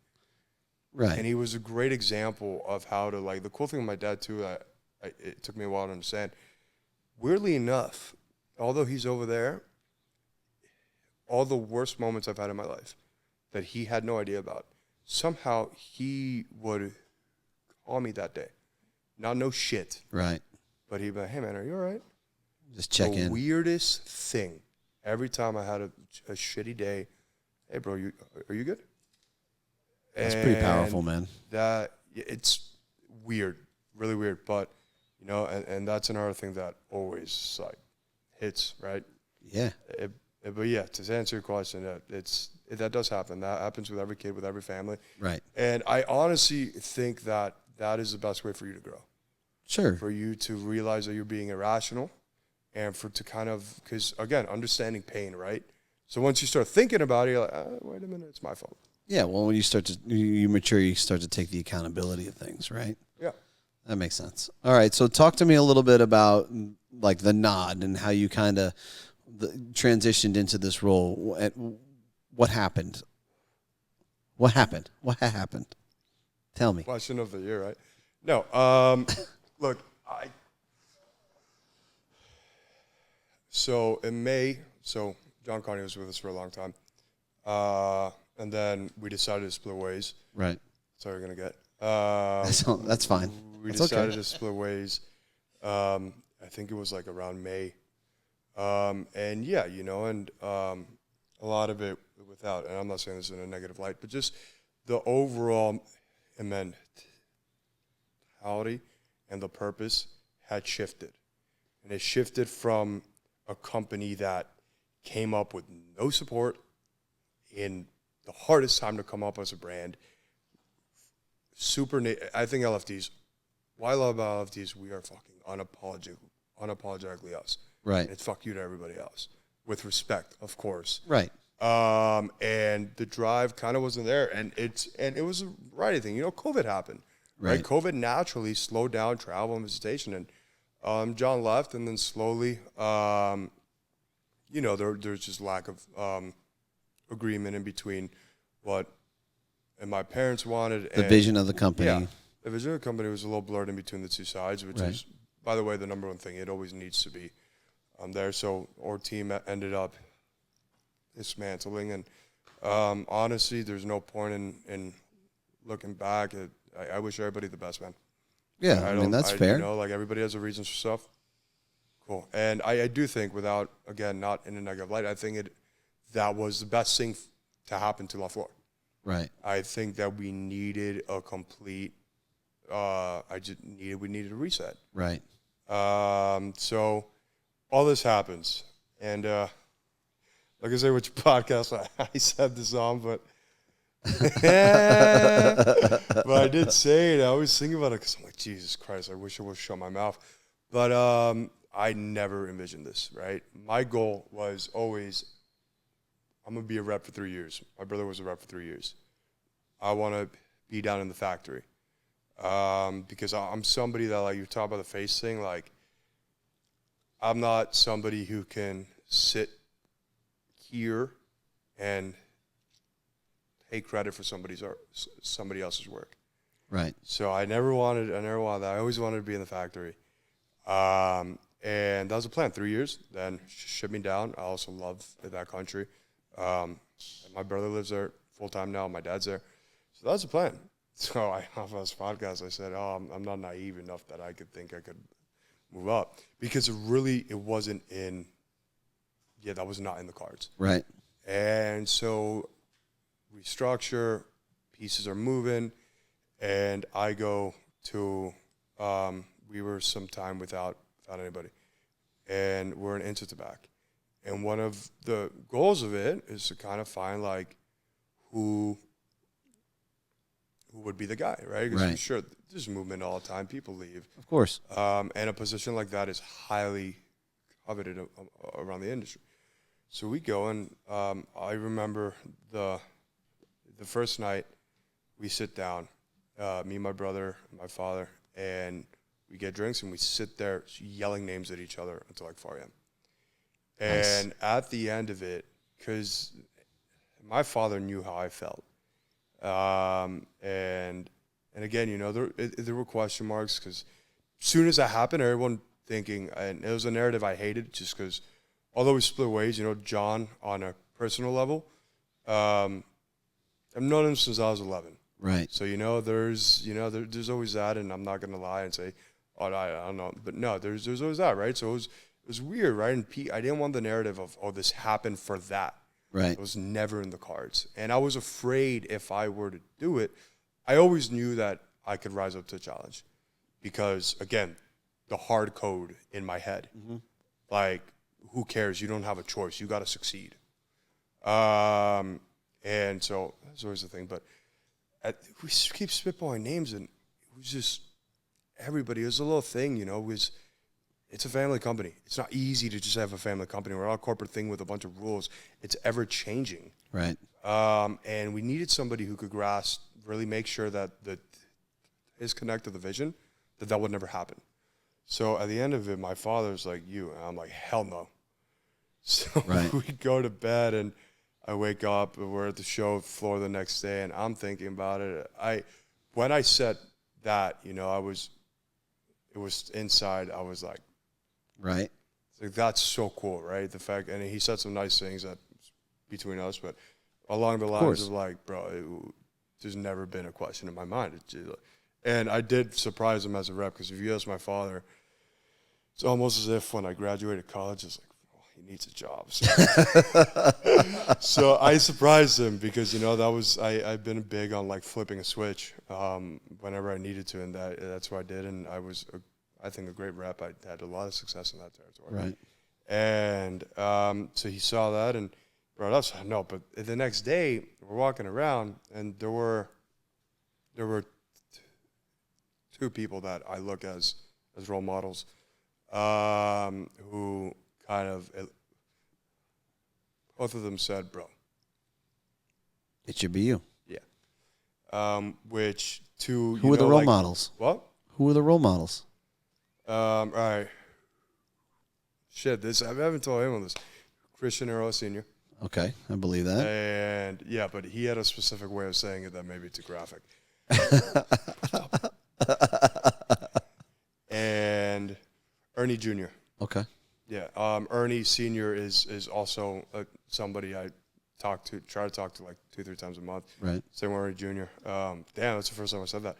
Right. And he was a great example of how to, like, the cool thing with my dad, too, it took me a while to understand. Weirdly enough, although he's over there, all the worst moments I've had in my life that he had no idea about, somehow he would call me that day. Now, no shit. Right. But he'd be like, hey, man, are you all right? Just check in. The weirdest thing. Every time I had a shitty day, hey, bro, are you good? That's pretty powerful, man. It's weird, really weird. But, you know, and that's another thing that always, like, hits, right? Yeah. But, yeah, to answer your question, that does happen. That happens with every kid, with every family. Right. And I honestly think that is the best way for you to grow. Sure. For you to realize that you're being irrational. And to kind of, because, again, understanding pain, right? So once you start thinking about it, you're like, wait a minute, it's my fault. Yeah, well, when you mature, you start to take the accountability of things, right? Yeah. That makes sense. All right, so talk to me a little bit about, like, the nod and how you kind of transitioned into this role. What happened? What happened? What happened? Tell me. Question of the year, right? No, look, So in May, John Connie was with us for a long time. And then we decided to split ways. Right. That's all you're going to get. That's fine. We decided to split ways. I think it was like around May. And yeah, you know, and a lot of it without, and I'm not saying this in a negative light, but just the overall mentality and the purpose had shifted. And it shifted from a company that came up with no support in the hardest time to come up as a brand. I think LFDs, what I love about LFDs, we are fucking unapologetically us. Right. And it's fuck you to everybody else. With respect, of course. Right. And the drive kind of wasn't there. And it was a variety thing. You know, COVID happened. Right. COVID naturally slowed down travel and visitation. And John left, and then slowly, you know, there's just lack of agreement in between what and my parents wanted. The vision of the company. Yeah, the vision of the company was a little blurred in between the two sides, which is, by the way, the number one thing. It always needs to be there. So our team ended up dismantling, and honestly, there's no point in looking back. I wish everybody the best, man. Yeah, I mean, that's fair. You know, like, everybody has their reasons for stuff. Cool. And I do think, without, again, not in a negative light, I think that was the best thing to happen to La Flor. Right. I think that we needed a complete, we needed a reset. Right. So all this happens. And like I say, which podcast I said this on, but but I did say it. I always think about it because I'm like, Jesus Christ, I wish I would shut my mouth. But I never envisioned this, right? My goal was always, I'm going to be a rep for 3 years. My brother was a rep for 3 years. I want to be down in the factory because I'm somebody that, like, you talk about the face thing, like, I'm not somebody who can sit here and take credit for somebody else's work. Right. So I never wanted that. I always wanted to be in the factory. And that was the plan, 3 years. Then shipped me down. I also love that country. My brother lives there full-time now. My dad's there. So that was the plan. So off of this podcast, I said, I'm not naive enough that I could think I could move up. Because it wasn't that was not in the cards. Right. And so restructure, pieces are moving, and I go to, we were some time without anybody, and we're in Intertabac. And one of the goals of it is to kind of find, like, who would be the guy, right? Because I'm sure there's movement all the time. People leave. Of course. And a position like that is highly coveted around the industry. So we go, and I remember the first night we sit down, me, my brother, my father, and we get drinks, and we sit there yelling names at each other until like 4 a.m. And at the end of it, because my father knew how I felt, and again, you know, there were question marks, because as soon as that happened, everyone thinking, and it was a narrative I hated, just because although we split ways, you know, John, on a personal level, I've known him since I was 11. Right. So, you know, there's always that, and I'm not going to lie and say, oh, I don't know. But no, there's always that, right? So it was weird, right? And I didn't want the narrative of, oh, this happened for that. Right. It was never in the cards. And I was afraid if I were to do it, I always knew that I could rise up to the challenge. Because, again, the hard code in my head. Mm-hmm. Like, who cares? You don't have a choice. You got to succeed. And so that's always the thing. But we keep spitballing names, and it was just everybody. It was a little thing, you know. It's a family company. It's not easy to just have a family company. We're not a corporate thing with a bunch of rules. It's ever changing. Right. And we needed somebody who could grasp, really make sure that his connect to the vision, that would never happen. So at the end of it, my father's like, you. And I'm like, hell no. So we go to bed, and I wake up, and we're at the show floor the next day, and I'm thinking about it. When I said that, you know, it was inside, I was like, right. Like, that's so cool, right? The fact, and he said some nice things that between us, but along the lines of like, bro, there's never been a question in my mind. And I did surprise him as a rep, because if you ask my father, it's almost as if when I graduated college, it's like, oh, he needs a job. So I surprised him, because, you know, that was, I've been big on like flipping a switch whenever I needed to, and that's what I did. And I was, I think, a great rep. I had a lot of success in that territory. Right. And so he saw that and brought us. No, but the next day we're walking around, and there were two people that I look as role models, who kind of, both of them said, bro, it should be you. Yeah. Which two? Who are the role models? What? Who are the role models? All right. Shit, I haven't told anyone this. Christian Earl Sr. Okay, I believe that. And yeah, but he had a specific way of saying it that maybe it's a graphic. And Ernie Jr. Okay. Yeah, Ernie Senior is also somebody I try to talk to like 2-3 times a month. Right. Same with Ernie Jr. Damn, that's the first time I said that.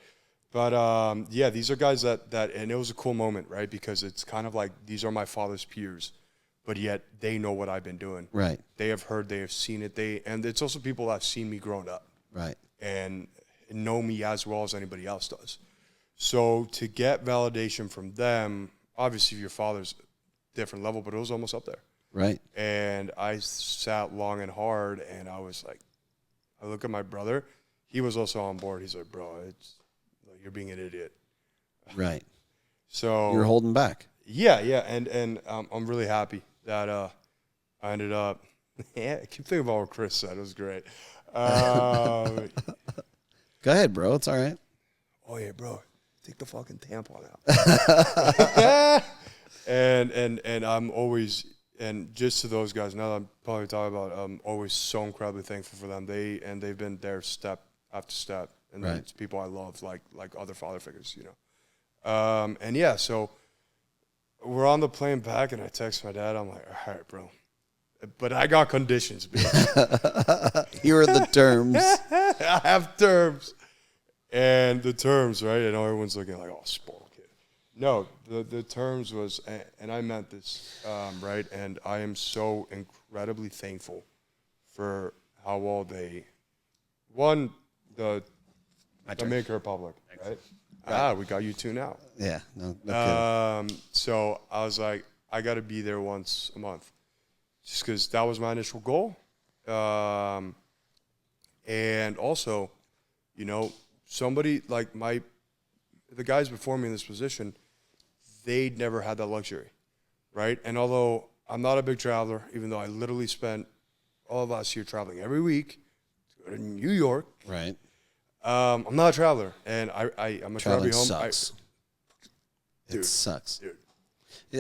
But yeah, these are guys that, and it was a cool moment, right? Because it's kind of like these are my father's peers, but yet they know what I've been doing. Right. They have heard, they have seen it. And it's also people that have seen me growing up. Right. And know me as well as anybody else does. So to get validation from them, obviously your father's different level, but it was almost up there. Right. And I sat long and hard, and I was like, I look at my brother. He was also on board. He's like, bro, you're being an idiot. Right. So you're holding back. Yeah, and I'm really happy that I ended up. Yeah, I keep thinking about what Chris said. It was great. Go ahead, bro. It's all right. Oh yeah, bro. Take the fucking tampon out. and I'm always, and just to those guys, now that I'm probably talking about, I'm always so incredibly thankful for them. They've been there step after step, and right. It's people I love, like other father figures, you know. And yeah, so we're on the plane back, and I text my dad. I'm like, all right, bro, but I got conditions, bitch. Here are the terms. I have terms. And the terms, right? I know everyone's looking like, oh, spoiled kid. No, the terms was, and I meant this, right? And I am so incredibly thankful for how well they won the Dominican Republic, right? We got you two now. Yeah, no kidding. So I was like, I got to be there once a month, just because that was my initial goal. And also, you know, somebody like the guys before me in this position, they'd never had that luxury, right? And although I'm not a big traveler, even though I literally spent all of last year traveling every week to go to New York, right? I'm not a traveler, and I'm a traveler home. Sucks. Dude, it sucks. Dude.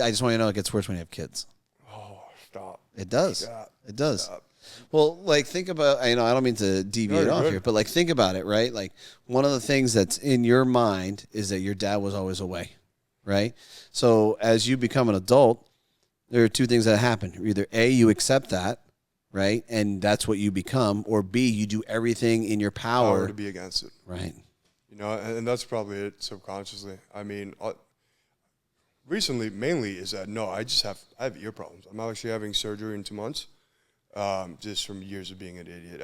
I just want you to know it gets worse when you have kids. Oh, stop. It does. Stop. It does. Stop. Well, like, think about, I don't mean to deviate off here, but like, think about it, right? Like, one of the things that's in your mind is that your dad was always away, right? So as you become an adult, there are two things that happen. Either A, you accept that, right? And that's what you become, or B, you do everything in your power to be against it. Right. You know, and that's probably it subconsciously. I mean, recently, mainly is that, no, I have ear problems. I'm actually having surgery in 2 months. Just from years of being an idiot.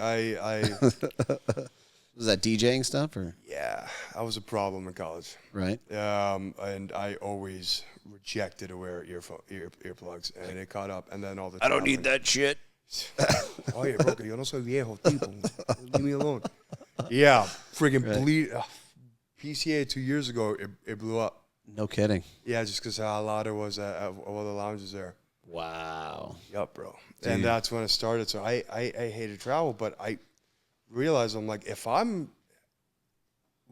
Was that DJing stuff or? Yeah, I was a problem in college. Right. And I always rejected to wear earplugs, and it caught up. And then all the I don't need that shit. Oye, bro, que yo no soy viejo, tipo. Leave me alone. Yeah, freaking bleed. PCA 2 years ago, it blew up. No kidding. Yeah, just because how loud it was at all the lounges there. Wow. Yup, bro. Dude. And that's when it started. So I hated travel, but I realized I'm like, if I'm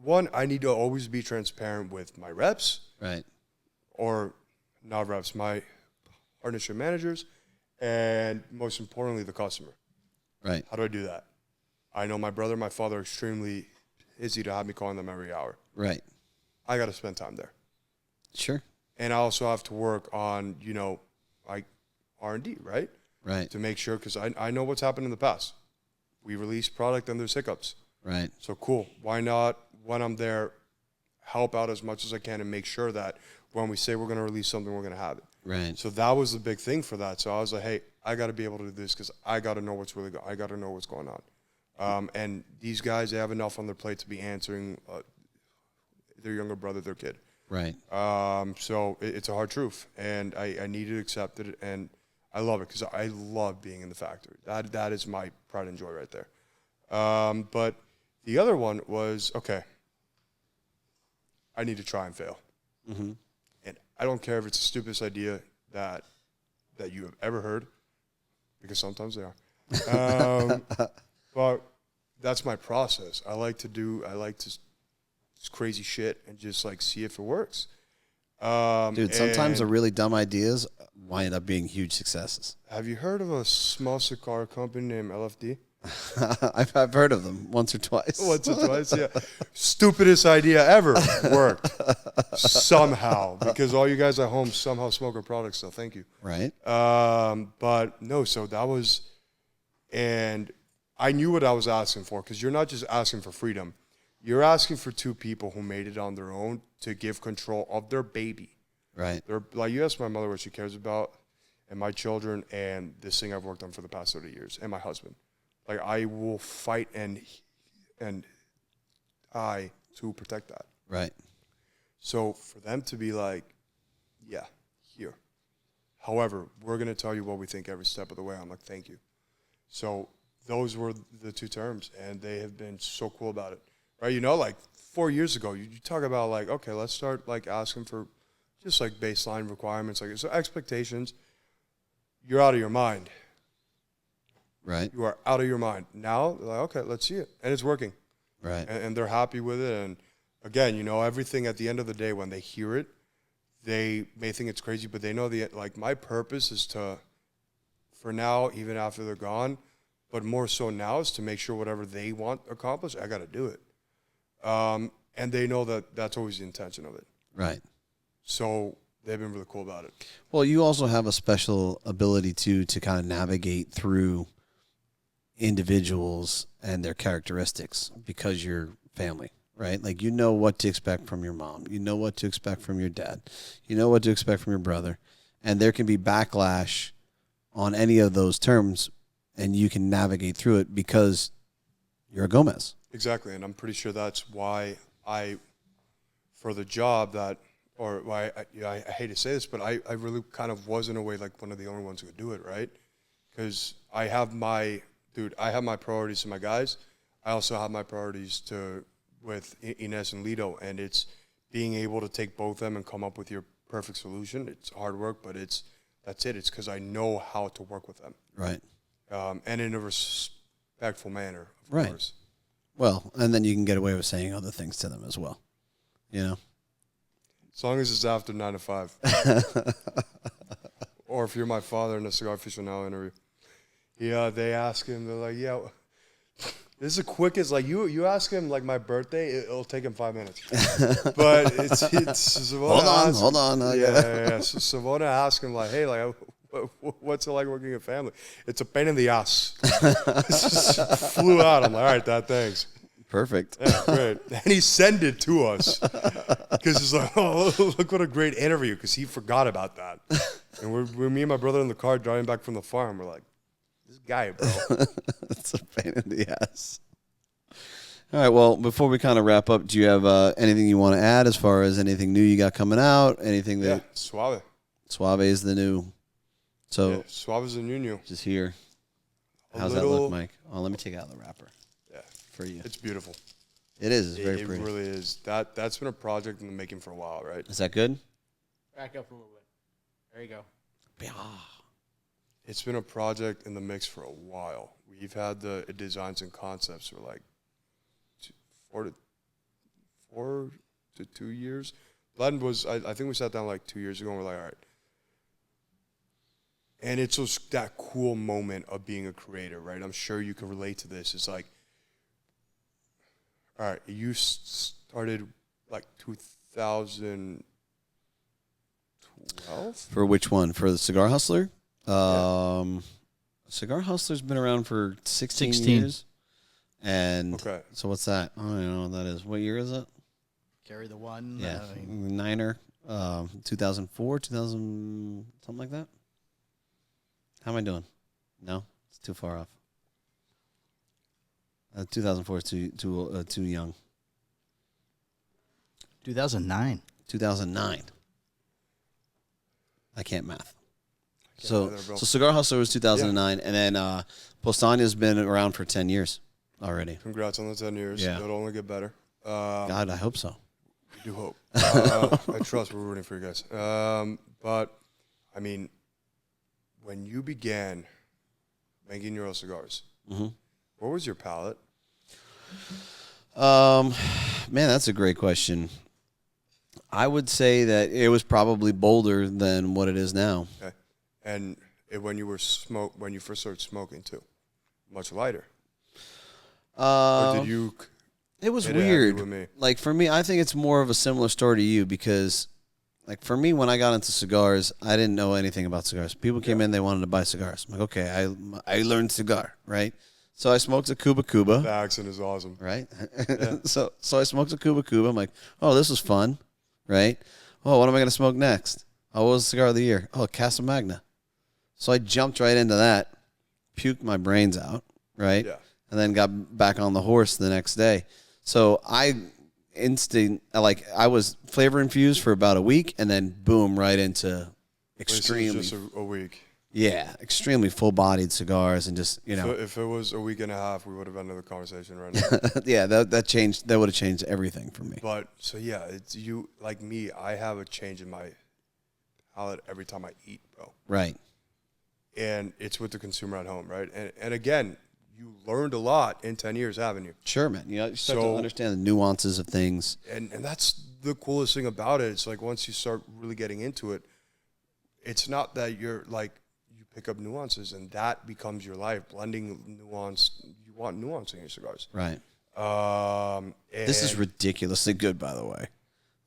one, I need to always be transparent with my reps. Right. Or not reps, my partnership managers, and most importantly, the customer. Right. How do I do that? I know my brother and my father are extremely busy to have me calling them every hour. Right. I got to spend time there. Sure. And I also have to work on, like R&D, right? Right. To make sure, because I know what's happened in the past. We release product and there's hiccups. Right. So cool. Why not, when I'm there, help out as much as I can and make sure that when we say we're going to release something, we're going to have it. Right. So that was the big thing for that. So I was like, hey, I got to be able to do this because I got to know what's I got to know what's going on. And these guys, they have enough on their plate to be answering their younger brother, their kid. Right. So it's a hard truth, and I need to accept it, and I love it because I love being in the factory. That is my pride and joy right there. But the other one was, okay, I need to try and fail. Mm-hmm. And I don't care if it's the stupidest idea that you have ever heard, because sometimes they are. But that's my process. I like to just crazy shit and just like see if it works. Dude, sometimes the really dumb ideas wind up being huge successes. Have you heard of a small cigar company named LFD? I've heard of them once or twice. Once or twice, yeah. Stupidest idea ever worked somehow, because all you guys at home somehow smoke our products, so thank you. Right. But no, so that was, and I knew what I was asking for, because you're not just asking for freedom. You're asking for two people who made it on their own to give control of their baby. Right. They're, like, you ask my mother what she cares about, and my children, and this thing I've worked on for the past 30 years, and my husband. Like, I will fight and die to protect that. Right. So for them to be like, yeah, here. However, we're going to tell you what we think every step of the way. I'm like, thank you. So those were the two terms, and they have been so cool about it. Right? You know, like 4 years ago, you talk about like, okay, let's start like asking for just like baseline requirements, like so expectations. You're out of your mind. Right. You are out of your mind. Now, like, okay, let's see it. And it's working. Right. And they're happy with it. And again, you know, everything at the end of the day, when they hear it, they may think it's crazy, but they know like my purpose is to, for now, even after they're gone, but more so now is to make sure whatever they want accomplished, I got to do it. And they know that that's always the intention of it. Right. So they've been really cool about it. Well, you also have a special ability to kind of navigate through individuals and their characteristics because you're family, right? Like, you know what to expect from your mom. You know what to expect from your dad. You know what to expect from your brother. And there can be backlash on any of those terms, and you can navigate through it because you're a Gomez. Exactly. And I'm pretty sure that's why for the job that, or why I hate to say this, but I really kind of was in a way like one of the only ones who could do it, right? Because I have my priorities to my guys. I also have my priorities with Ines and Litto, and it's being able to take both of them and come up with your perfect solution. It's hard work, but that's it. It's because I know how to work with them. Right. And in a respectful manner, of right. course. Well, and then you can get away with saying other things to them as well, you know? As long as it's after 9 to 5. Or if you're my father in a Cigar Aficionado interview. They ask him, they're like, yeah, this is the quickest, like, you ask him, like, my birthday, it'll take him 5 minutes. But it's Savona hold on. Yeah. So Savona asked him, like, hey, like, what's it like working in family? It's a pain in the ass. It just flew out. I'm like, all right, Dad, thanks. Perfect. Yeah, great. And he sent it to us because he's like, oh, look what a great interview, because he forgot about that. And we're me and my brother in the car driving back from the farm. We're like, this guy, bro. It's a pain in the ass. All right, well, before we kind of wrap up, do you have anything you want to add as far as anything new you got coming out? Anything that... Yeah, Suave. Suave is the new... So yeah, Suave is the new. Just here. How's that look, Mike? Oh, let me take out the wrapper. Yeah. For you. It's beautiful. It is. It's very pretty. It really is. That's been a project in the making for a while, right? Is that good? Back up a little bit. There you go. Yeah. It's been a project in the mix for a while. We've had the designs and concepts for like 4 to 2 years. Latin was, I think we sat down like 2 years ago and we're like, all right. And it's just that cool moment of being a creator, right? I'm sure you can relate to this. It's like, all right, you started like 2012? For which one? For the Cigar Hustler? Yeah. Cigar Hustler's been around for 16 years. And so what's that? I don't know what that is. What year is it? Carry the one. Yeah, Niner, 2004, 2000, something like that. How am I doing? No, it's too far off. 2004 is too young. 2009. 2009. I can't math. So Cigar Hustler was 2009, and then Postania's been around for 10 years already. Congrats on the 10 years. Yeah. It'll only get better. God, I hope so. We do hope. I trust we're rooting for you guys. But, I mean, when you began making your own cigars, what was your palate? Man, that's a great question. I would say that it was probably bolder than what it is now. Okay. And when you first started smoking too, much lighter. Or did you? It was hit it heavy weird. with me? Like for me, I think it's more of a similar story to you because, like for me, when I got into cigars, I didn't know anything about cigars. People came in, they wanted to buy cigars. I'm like, okay, I learned cigar, right? So I smoked a Cuba Cuba. The accent is awesome. Right? Yeah. So I smoked a Cuba Cuba. I'm like, oh, this was fun, right? Oh, what am I going to smoke next? Oh, what was the cigar of the year? Oh, Casa Magna. So I jumped right into that, puked my brains out, right? Yeah. And then got back on the horse the next day. So I was flavor infused for about a week, and then boom, right into extremely, just a week. Yeah, extremely full-bodied cigars, and just If it was a week and a half, we would have ended the conversation right now. yeah, that changed. That would have changed everything for me. But so yeah, it's you like me. I have a change in my palate every time I eat, bro. Right. And it's with the consumer at home, right? And again, you learned a lot in 10 years, haven't you? Sure, man. You start to understand the nuances of things. And that's the coolest thing about it. It's like once you start really getting into it, it's not that you're like, you pick up nuances and that becomes your life. Blending nuance, you want nuance in your cigars. Right. This is ridiculously good, by the way.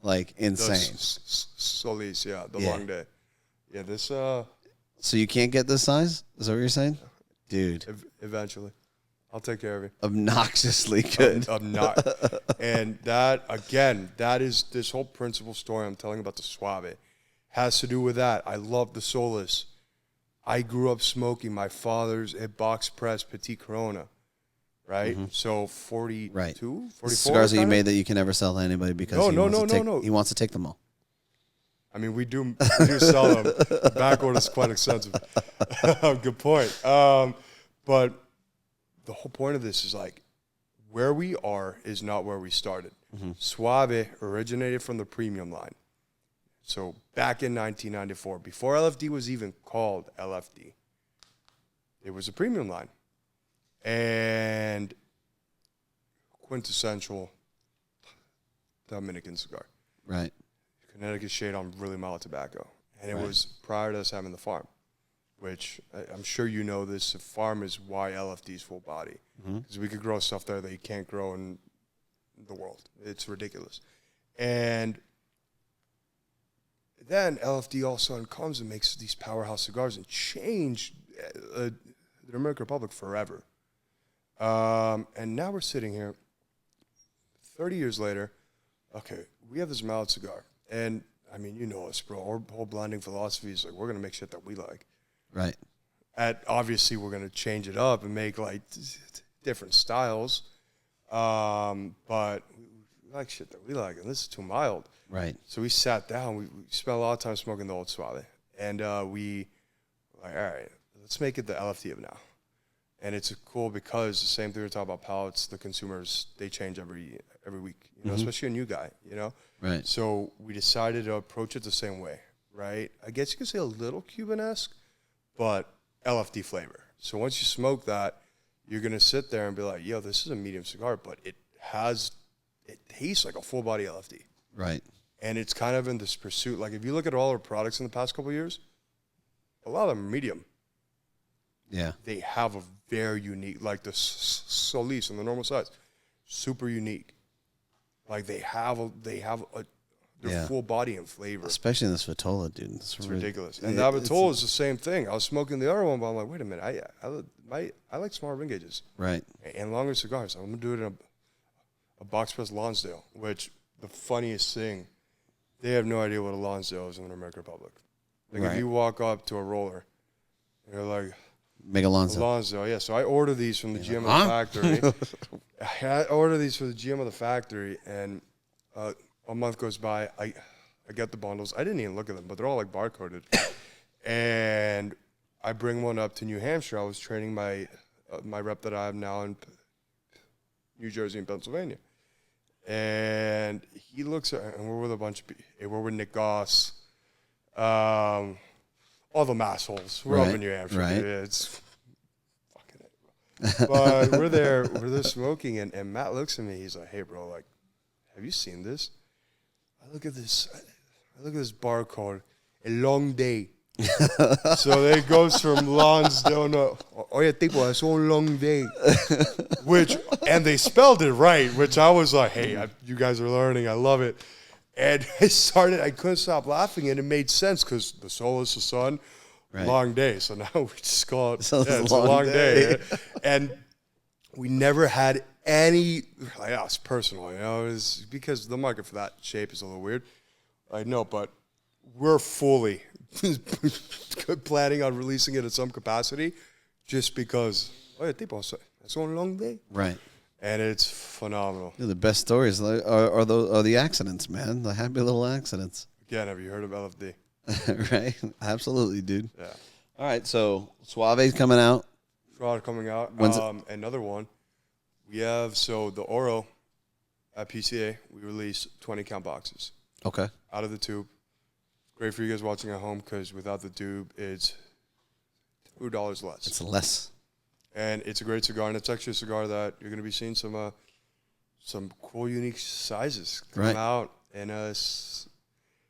Like, insane. Solis, yeah, the long day. Yeah, this... So you can't get this size? Is that what you're saying? Dude. Eventually. I'll take care of you. Obnoxiously good. And that, again, that is this whole principle story I'm telling about the Suave. Has to do with that. I love the Solis. I grew up smoking my father's box press Petit Corona, right? Mm-hmm. So 42, 44. Cigars that you made that you can never sell to anybody because he wants to take them all. I mean, we do sell them. The back order is quite expensive. Good point. But the whole point of this is like, where we are is not where we started. Mm-hmm. Suave originated from the premium line. So back in 1994, before LFD was even called LFD, it was a premium line. And quintessential Dominican cigar. Right. Connecticut shade on really mild tobacco. And it was prior to us having the farm, which I'm sure you know this. The farm is why LFD is full body. Because we could grow stuff there that you can't grow in the world. It's ridiculous. And then LFD all of a sudden comes and makes these powerhouse cigars and changed the Dominican Republic forever. And now we're sitting here 30 years later. Okay, we have this mild cigar. And, I mean, you know us, bro. Our whole blending philosophy is like, we're going to make shit that we like. Right. Obviously, we're going to change it up and make, like, different styles. But we like shit that we like, and this is too mild. Right. So we sat down. We spent a lot of time smoking the old Suave. And we were like, all right, let's make it the LFD of now. And it's cool because the same thing we're talking about palates, the consumers, they change every week, you know, especially a new guy, you know? Right. So we decided to approach it the same way, right? I guess you could say a little Cuban-esque, but LFD flavor. So once you smoke that, you're going to sit there and be like, yo, this is a medium cigar, but it tastes like a full-body LFD. Right. And it's kind of in this pursuit. Like, if you look at all our products in the past couple of years, a lot of them are medium. Yeah. They have a very unique, like the Solis in the normal size, super unique. Like, they're full body and flavor. Especially in this Vitola, dude. It's ridiculous. And that Vitola is the same thing. I was smoking the other one, but I'm like, wait a minute. I like smaller ring gauges. Right. And longer cigars. I'm going to do it in a box press Lonsdale, which the funniest thing, they have no idea what a Lonsdale is in the Dominican Republic. Like, if you walk up to a roller, you're like, Mega Lonsdale. Lonsdale, yeah. So I order these from the GM of the factory. I order these for the GM of the factory, and a month goes by. I get the bundles. I didn't even look at them, but they're all like barcoded. And I bring one up to New Hampshire. I was training my rep that I have now in New Jersey and Pennsylvania. And he looks at, and we're with a bunch of people. We're with Nick Goss, all the massholes. We're up in New Hampshire. Right. It's fucking it, bro. But we're there smoking, and Matt looks at me. He's like, hey, bro, like, have you seen this? I I look at this barcode, a long day. So it goes from Lonsdale. Oye, tipo, es un long day. And they spelled it right, which I was like, hey, you guys are learning. I love it. And I couldn't stop laughing, and it made sense because the sol is the sun, long day. So now we just call it, it's a long day. And we never had any, like, it's personal, you know, it's because the market for that shape is a little weird. I know, but we're fully planning on releasing it in some capacity just because, oye, tipo, it's a long day. Right. And it's phenomenal. Yeah, the best stories are the accidents, man. The happy little accidents. Again, have you heard of LFD? Right? Absolutely, dude. Yeah. All right, so Suave's coming out. Suave coming out. When's another one. We have, the Oro at PCA, we release 20 count boxes. Okay. Out of the tube. Great for you guys watching at home because without the tube, it's $2 less. It's less. And it's a great cigar, and it's actually a cigar that you're going to be seeing some cool, unique sizes come out. And it's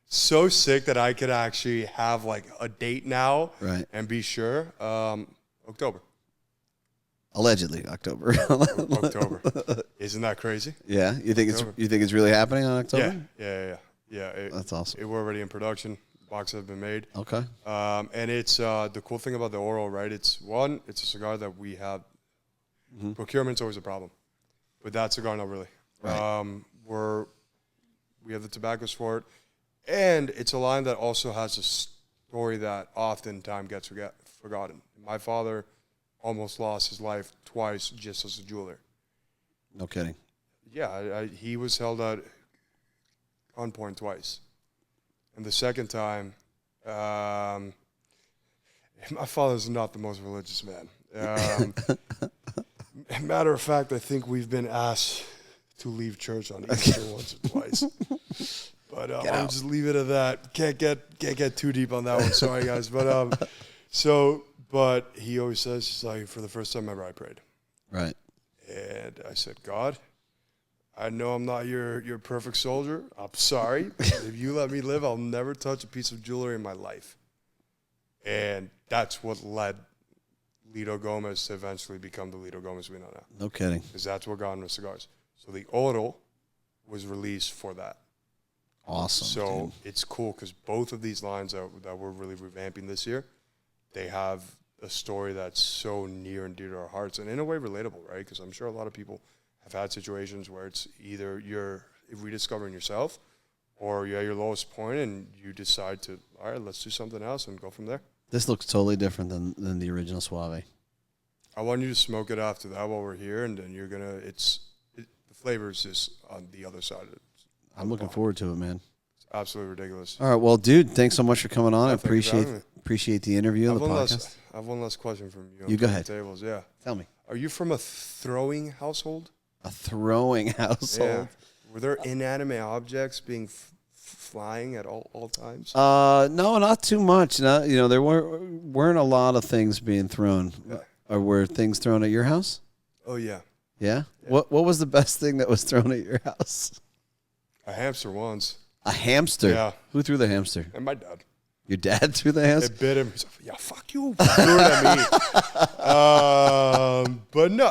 so sick that I could actually have like a date now and be sure. October. Allegedly, October. October. Isn't that crazy? Yeah. You think it's really happening on October? Yeah. That's awesome. We're already in production. Boxes have been made. Okay. And it's the cool thing about the Oro, right? It's a cigar that we have. Procurement's always a problem. With that cigar, not really. Right. We have the tobaccos for it, and it's a line that also has a story that oftentimes gets forgotten. My father almost lost his life twice just as a jeweler. No kidding. Yeah, he was held at gunpoint twice. And the second time, my father's not the most religious man. Matter of fact, I think we've been asked to leave church on Easter once or twice. But I'll just leave it at that. Can't get too deep on that one. Sorry, guys. But but he always says, he's like, for the first time ever, I prayed. Right. And I said, God, I know I'm not your perfect soldier. I'm sorry. If you let me live, I'll never touch a piece of jewelry in my life. And that's what led Litto Gomez to eventually become the Litto Gomez we know now. No kidding. Because that's what got him with cigars. So the Oro was released for that. Awesome. So dude. it's cool because both of these lines that we're really revamping this year, they have a story that's so near and dear to our hearts and in a way relatable, right? Because I'm sure a lot of people have had situations where it's either you're rediscovering yourself or you're at your lowest point and you decide to, all right, let's do something else and go from there. This looks totally different than the original Suave. I want you to smoke it after that while we're here, and then you're going to, the flavor is just on the other side of it. I'm looking forward to it, man. It's absolutely ridiculous. All right, well, dude, thanks so much for coming on. I Thank you for having me. appreciate the interview and the podcast. I have one last question from you. You go ahead. Tables, yeah. Tell me. Are you from a throwing household? A throwing household? Yeah. Were there inanimate objects being flying at all times? No, not too much. No, there weren't a lot of things being thrown. Yeah. Or were things thrown at your house? Oh, yeah. Yeah? What was the best thing that was thrown at your house? A hamster once. A hamster? Yeah. Who threw the hamster? And my dad. Your dad threw the hamster? It bit him. He's like, yeah, fuck you. Threw it at me. But no,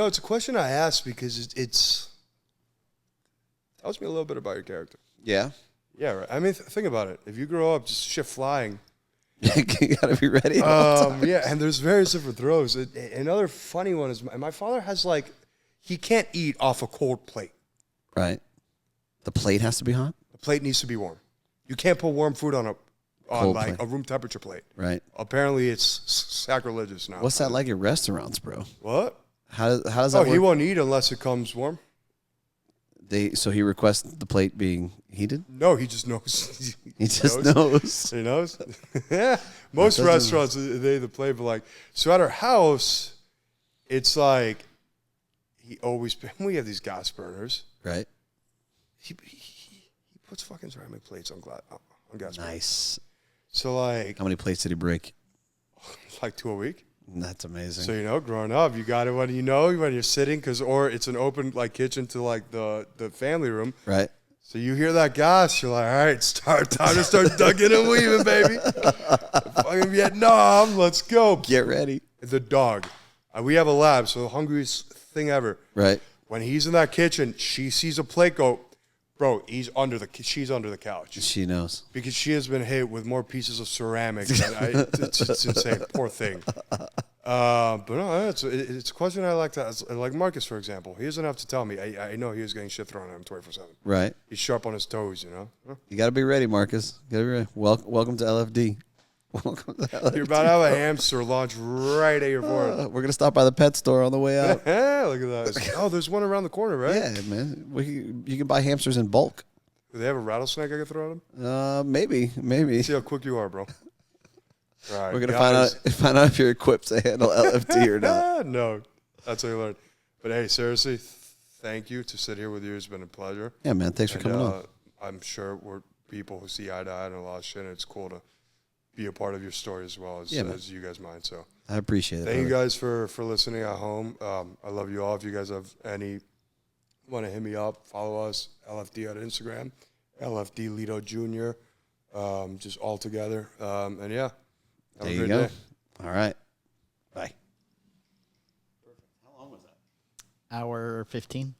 it's a question I asked because it's tells me a little bit about your character. Yeah. Yeah, right. I mean, think about it. If you grow up just shit flying. You got to be ready. Yeah, and there's various different throws. Another funny one is my father has he can't eat off a cold plate. Right. The plate has to be hot? The plate needs to be warm. You can't put warm food on plate. a room temperature plate. Right. Apparently, it's sacrilegious now. What's that like at restaurants, bro? What? How does that work? He won't eat unless it comes warm. So he requests the plate being heated? No, he just knows. He just knows. He knows. Yeah. Most restaurants, the plate, but so at our house, it's like we have these gas burners. Right. He puts fucking ceramic plates on gas burners. Nice. So how many plates did he break? 2 a week. That's amazing. So, growing up, you got it when you're sitting, or it's an open kitchen to the family room. Right. So you hear that gas, you're like, all right, time to start ducking and weaving, baby. Fucking Vietnam, let's go. Get ready. The dog. We have a lab, so the hungriest thing ever. Right. When he's in that kitchen, she sees a plate go, bro, she's under the couch. She knows. Because she has been hit with more pieces of ceramic. It's insane. Poor thing. But no, it's a question I like to ask. Like Marcus, for example. He doesn't have to tell me. I know he was getting shit thrown at him 24/7. Right. He's sharp on his toes, you know? You got to be ready, Marcus. You got to be ready. Welcome to LFD. Welcome to LFD. You're about to have a hamster launch right at your forehead. We're going to stop by the pet store on the way out. Look at that. Oh, there's one around the corner, right? Yeah, man. You can buy hamsters in bulk. Do they have a rattlesnake I can throw at him? Maybe. See how quick you are, bro. Right, we're gonna find out if you're equipped to handle LFD or not. No, that's how you learn. But hey, seriously, thank you to sit here with you. It's been a pleasure. Yeah, man. Thanks for coming on. I'm sure we're people who see eye to eye and a lot of shit. And it's cool to be a part of your story as well as you guys mine. So I appreciate it. Thank you guys for listening at home. I love you all. If you guys have any want to hit me up, follow us LFD on Instagram, LFD Litto Jr. Just all together. And yeah. Have there a you great go. day. All right. Bye. Hour 15.